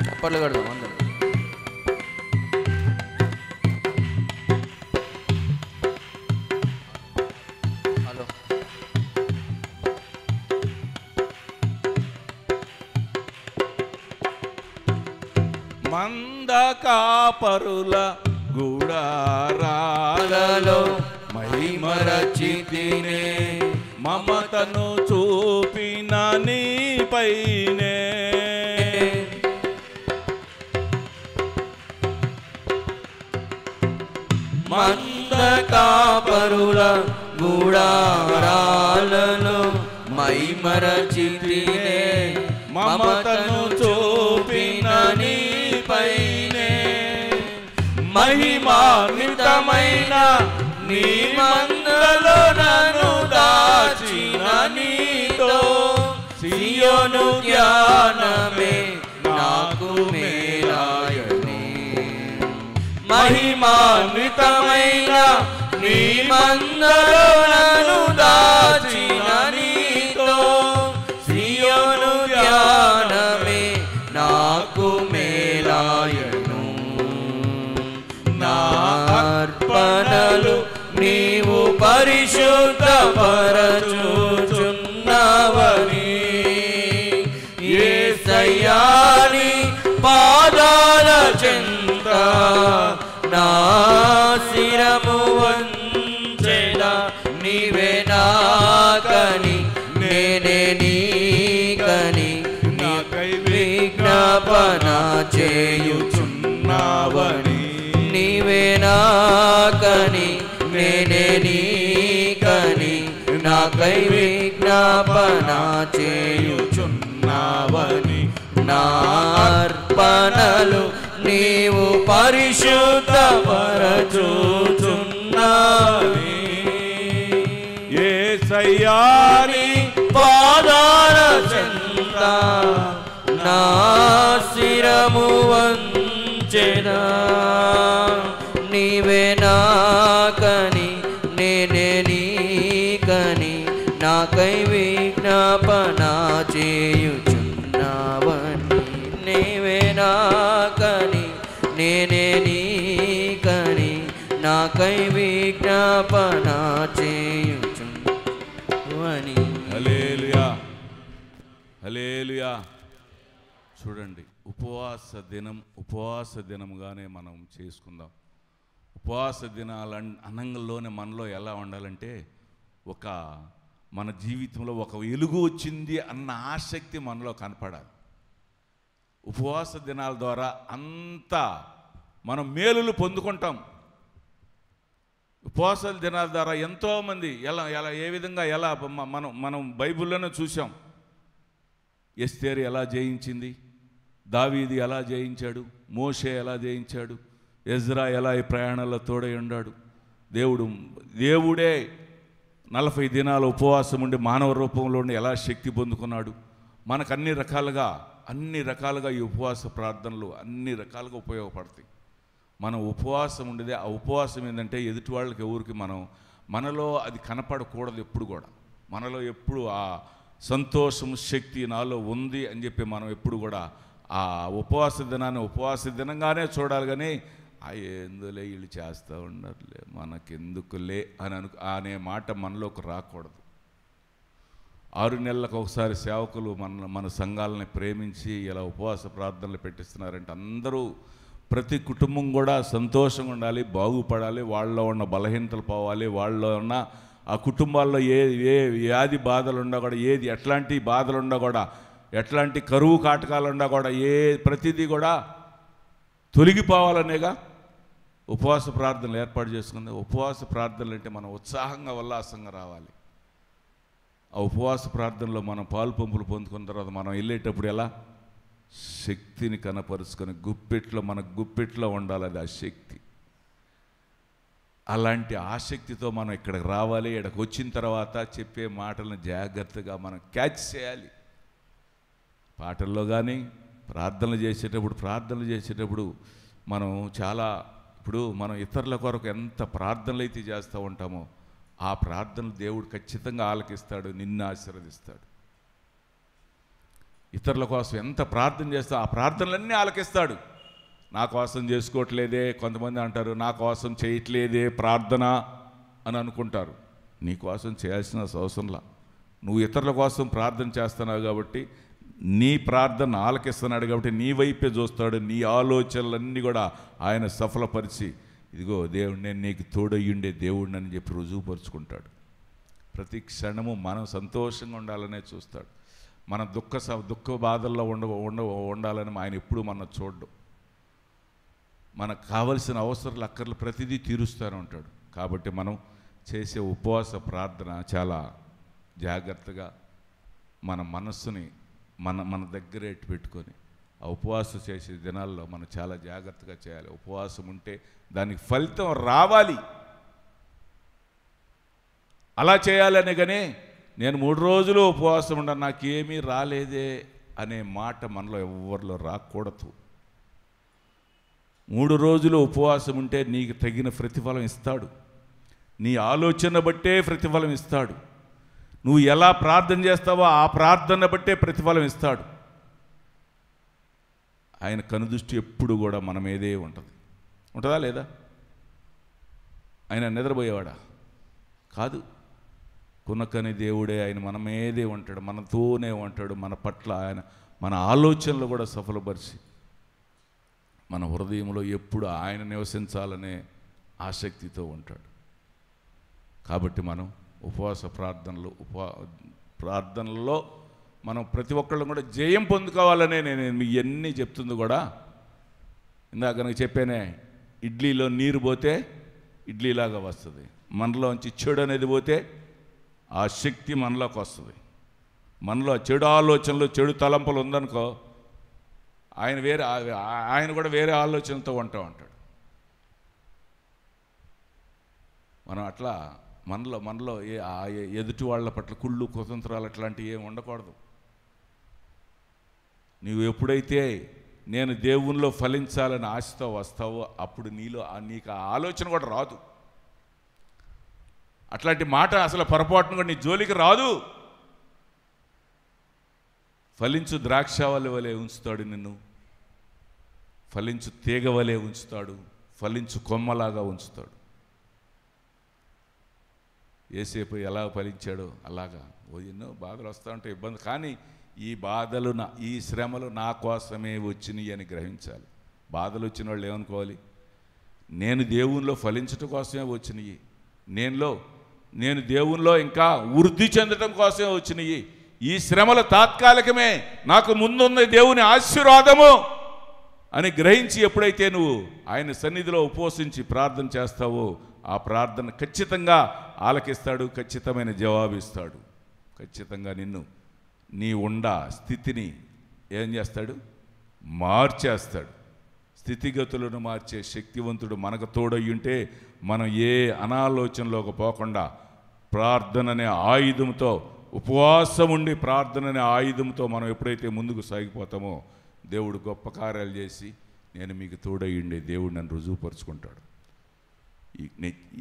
చప్పట్లు కొడదాం అందరూ. హలో. మంద కాపరుల గుడారాలలో మహిమరచితినే మమతను చూపిన నీ పైనే. మంద కాపరుల గుడారాలలో మహిమరచితినే మమతను చూపిన నీ మహిమాన్వితమైన నీ మందలో నన్ను దాచిన నీతో సియోను ధ్యానమే నాకు మేలాయనే. మహిమాన్వితమైన నీ మందలో నన్ను దాచిన నీతో సియోను ధ్యానమే నాకు మేలాయను. నా అర్పణలు నీవు పరిశుద్ధపరచుచున్నావని యేసయ్యా నీ పాదాల చెంత నా శిరము వంచెదా. నీవే నాకని నేనే నీకని నాకై విజ్ఞాపన చేయుచున్నావని. నీవే నాకని నేనే నీకని నాకై విజ్ఞాపన చేయుచున్నావని. నా అర్పణలు నీవు పరిశుద్ధపరచుచున్నావని యేసయ్యా నీ పాదాల చెంత నా శిరము వంచెదా. నీవే నాకని నేనే నీకని నాకై విజ్ఞాపన చేయుచున్నావని. నీవే నాకని నేనే నీకని నాకై విజ్ఞాపన చేయుచున్నావని. హల్లెలూయా, హల్లెలూయా. చూడండి, ఉపవాస దినంగానే మనం చేసుకుందాం. ఉపవాస దినాల అనంగంలోనే మనలో ఎలా ఉండాలంటే మన జీవితంలో ఒక వెలుగు వచ్చింది అన్న ఆసక్తి మనలో కనపడాలి. ఉపవాస దినాల ద్వారా అంతా మనం మేలులు పొందుకుంటాం. ఉపవాస దినాల ద్వారా ఎంతోమంది ఏ విధంగా మనం బైబిల్లోనే చూసాం. ఎస్తేరు ఎలా జయించింది, దావీదు ఎలా జయించాడు, మోషే ఎలా జయించాడు, ఎజ్రా ఎలా ఈ ప్రయాణాల్లో తోడై ఉన్నాడు. దేవుడే 40 దినాలు ఉపవాసం ఉండి మానవ రూపంలో ఉండి ఎలా శక్తి పొందుకున్నాడు. మనకు అన్ని రకాలుగా ఈ ఉపవాస ప్రార్థనలు అన్ని రకాలుగా ఉపయోగపడతాయి. మనం ఉపవాసం ఉండేది, ఆ ఉపవాసం ఏంటంటే ఎదుటి వాళ్ళకి ఎవరికి మనలో అది కనపడకూడదు. ఎప్పుడు కూడా మనలో ఎప్పుడు ఆ సంతోషం శక్తి నాలో ఉంది అని చెప్పి మనం ఎప్పుడు కూడా ఆ ఉపవాస దినంగానే చూడాలి. కానీ ఎందులే వీళ్ళు చేస్తూ ఉండర్లే మనకెందుకులే అనే మాట మనలోకి రాకూడదు. 6 నెలలకు ఒకసారి సేవకులు మన సంఘాలని ప్రేమించి ఇలా ఉపవాస ప్రార్థనలు పెట్టిస్తున్నారంటే అందరూ ప్రతి కుటుంబం కూడా సంతోషంగా ఉండాలి, బాగుపడాలి, వాళ్ళలో ఉన్న బలహీనతలు పోవాలి, వాళ్ళలో ఉన్న ఆ కుటుంబాల్లో ఏ వ్యాధి బాధలు ఉన్నా కూడా, ఎట్లాంటి బాధలు ఉన్నా కూడా, ఎట్లాంటి కరువు కాటకాలు ఉన్నా కూడా, ప్రతిదీ కూడా తొలగిపోవాలనేగా ఉపవాస ప్రార్థనలు ఏర్పాటు చేసుకుంది. ఉపవాస ప్రార్థనలు అంటే మనం ఉత్సాహంగా ఉల్లాసంగా రావాలి. ఆ ఉపవాస ప్రార్థనలో మనం పాలు పంపులు పొందుకున్న తర్వాత మనం వెళ్ళేటప్పుడు ఎలా శక్తిని కనపరుచుకొని మన గుప్పెట్లో ఉండాలి. అది ఆ శక్తి. అలాంటి ఆసక్తితో మనం ఇక్కడికి రావాలి. ఇక్కడికి వచ్చిన తర్వాత చెప్పే మాటలను జాగ్రత్తగా మనం క్యాచ్ చేయాలి. పాటల్లో కానీ ప్రార్థనలు చేసేటప్పుడు మనం మనం ఇతరుల కొరకు ఎంత ప్రార్థనలు అయితే చేస్తూ ఉంటామో ఆ ప్రార్థనలు దేవుడు ఖచ్చితంగా ఆలకిస్తాడు, నిన్ను ఆశీర్వదిస్తాడు. ఇతరుల కోసం ఎంత ప్రార్థన చేస్తా ఆ ప్రార్థనలన్నీ ఆలకిస్తాడు. నా కోసం చేసుకోవట్లేదే, కొంతమంది అంటారు నా కోసం చేయట్లేదే ప్రార్థన అని అనుకుంటారు. నీ కోసం చేయాల్సిన అవసరంలా. నువ్వు ఇతరుల కోసం ప్రార్థన చేస్తున్నావు కాబట్టి, నీ ప్రార్థన ఆలకిస్తున్నాడు కాబట్టి నీ వైపే చూస్తాడు. నీ ఆలోచనలన్నీ కూడా ఆయన సఫలపరిచి, ఇదిగో దేవుడు నేను నీకు తోడయ్యుండే దేవుడిని అని చెప్పి రుజువుపరుచుకుంటాడు. ప్రతి క్షణము మనం సంతోషంగా ఉండాలనే చూస్తాడు. మన దుఃఖ బాధల్లో ఉండాలని ఆయన ఎప్పుడు మన చూడడు. మనకు కావలసిన అవసరాలు అక్కర్లు ప్రతిదీ తీరుస్తూనే ఉంటాడు. కాబట్టి మనం చేసే ఉపవాస ప్రార్థన చాలా జాగ్రత్తగా మన మనస్సుని మన దగ్గరే పెట్టుకొని ఆ ఉపవాసం చేసే దినాల్లో మనం చాలా జాగ్రత్తగా చేయాలి. ఉపవాసం ఉంటే దానికి ఫలితం రావాలి. అలా చేయాలనే కానీ నేను 3 రోజులు ఉపవాసం ఉండను నాకేమీ రాలేదే అనే మాట మనలో ఎవరిలో రాకూడదు. 3 రోజులు ఉపవాసం ఉంటే నీకు తగిన ప్రతిఫలం ఇస్తాడు. నీ ఆలోచన బట్టే ప్రతిఫలం ఇస్తాడు. నువ్వు ఎలా ప్రార్థన చేస్తావో ఆ ప్రార్థన బట్టే ప్రతిఫలం ఇస్తాడు. ఆయన కనుదృష్టి ఎప్పుడు కూడా మన మీదే ఉంటుంది. ఉంటుందా లేదా? ఆయన నిద్రపోయేవాడా? కాదు. కునకని దేవుడే ఆయన మన మీదే ఉంటాడు, మనతోనే ఉంటాడు. మన పట్ల ఆయన మన ఆలోచనలు కూడా సఫలపరిచి మన హృదయంలో ఎప్పుడు ఆయన నివసించాలనే ఆసక్తితో ఉంటాడు. కాబట్టి మనం ఉపవాస ప్రార్థనలలో మనం ప్రతి ఒక్కళ్ళు కూడా జయం పొందుకోవాలనే నేను ఇవన్నీ చెప్తుంది కూడా. ఇందాక నాకు చెప్పానే, ఇడ్లీలో నీరు పోతే ఇడ్లీలాగా వస్తుంది. మనలోంచి చెడు అనేది పోతే ఆ శక్తి మనలోకి వస్తుంది. మనలో చెడు ఆలోచనలు చెడు తలంపులు ఉందనుకో, ఆయన కూడా వేరే ఆలోచనతో ఉంటా ఉంటాడు. మనం అట్లా మనలో ఎదుటి వాళ్ళ పట్ల కుళ్ళు కుతంత్రాలు అట్లాంటివి ఏమి ఉండకూడదు. నువ్వు ఎప్పుడైతే నేను దేవునిలో ఫలించాలని ఆశతో వస్తావో అప్పుడు నీకు ఆ ఆలోచన కూడా రాదు. అట్లాంటి మాట అసలు పొరపాటును కూడా నీ జోలికి రాదు. ఫలించు ద్రాక్షావళి వలె ఉంచుతాడు నిన్ను, ఫలించు తీగ వలె ఉంచుతాడు, ఫలించు కొమ్మలాగా ఉంచుతాడు. యేసేపు ఎలా ఫలించాడో అలాగా. ఎన్నో బాధలు వస్తూ ఉంటే ఇబ్బంది, కానీ ఈ బాధలు ఈ శ్రమలు నా కోసమే వచ్చినాయి అని గ్రహించాలి. బాధలు వచ్చిన వాళ్ళు ఏమనుకోవాలి? నేను దేవునిలో ఫలించటం కోసమే వచ్చినాయి, నేను దేవునిలో ఇంకా వృద్ధి చెందటం కోసమే వచ్చినాయి. ఈ శ్రమలు తాత్కాలికమే, నాకు ముందున్న దేవుని ఆశీర్వాదము అని గ్రహించి ఎప్పుడైతే నువ్వు ఆయన సన్నిధిలో ఉపవసించి ప్రార్థన చేస్తావో ఆ ప్రార్థన ఖచ్చితంగా ఆలకిస్తాడు, ఖచ్చితమైన జవాబు ఇస్తాడు. ఖచ్చితంగా నీ స్థితిని ఏం చేస్తాడు? మార్చేస్తాడు. స్థితిగతులను మార్చే శక్తివంతుడు మనకు తోడయ్యుంటే మనం ఏ అనాలోచనలోకి పోకుండా ప్రార్థననే ఆయుధంతో, ఉపవాసం ఉండి ప్రార్థననే ఆయుధంతో మనం ఎప్పుడైతే ముందుకు సాగిపోతామో దేవుడు గొప్ప కార్యాలు చేసి నేను మీకు తోడయ్యుండే దేవుడు నన్ను రుజువుపరుచుకుంటాడు.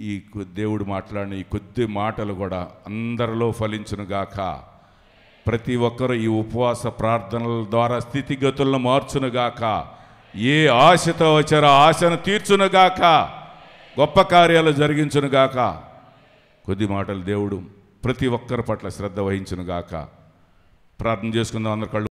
ఈ దేవుడు మాట్లాడిన ఈ కొద్ది మాటలు కూడా అందరిలో ఫలించునుగాక. ప్రతి ఒక్కరూ ఈ ఉపవాస ప్రార్థనల ద్వారా స్థితిగతులను మార్చునుగాక. ఏ ఆశతో వచ్చారో ఆశను తీర్చునుగాక, గొప్ప కార్యాలు జరిగించునుగాక. కొద్ది మాటలు దేవుడు ప్రతి ఒక్కరి పట్ల శ్రద్ధ వహించునుగాక. ప్రార్థన చేసుకుందాం అందరి కళ్ళు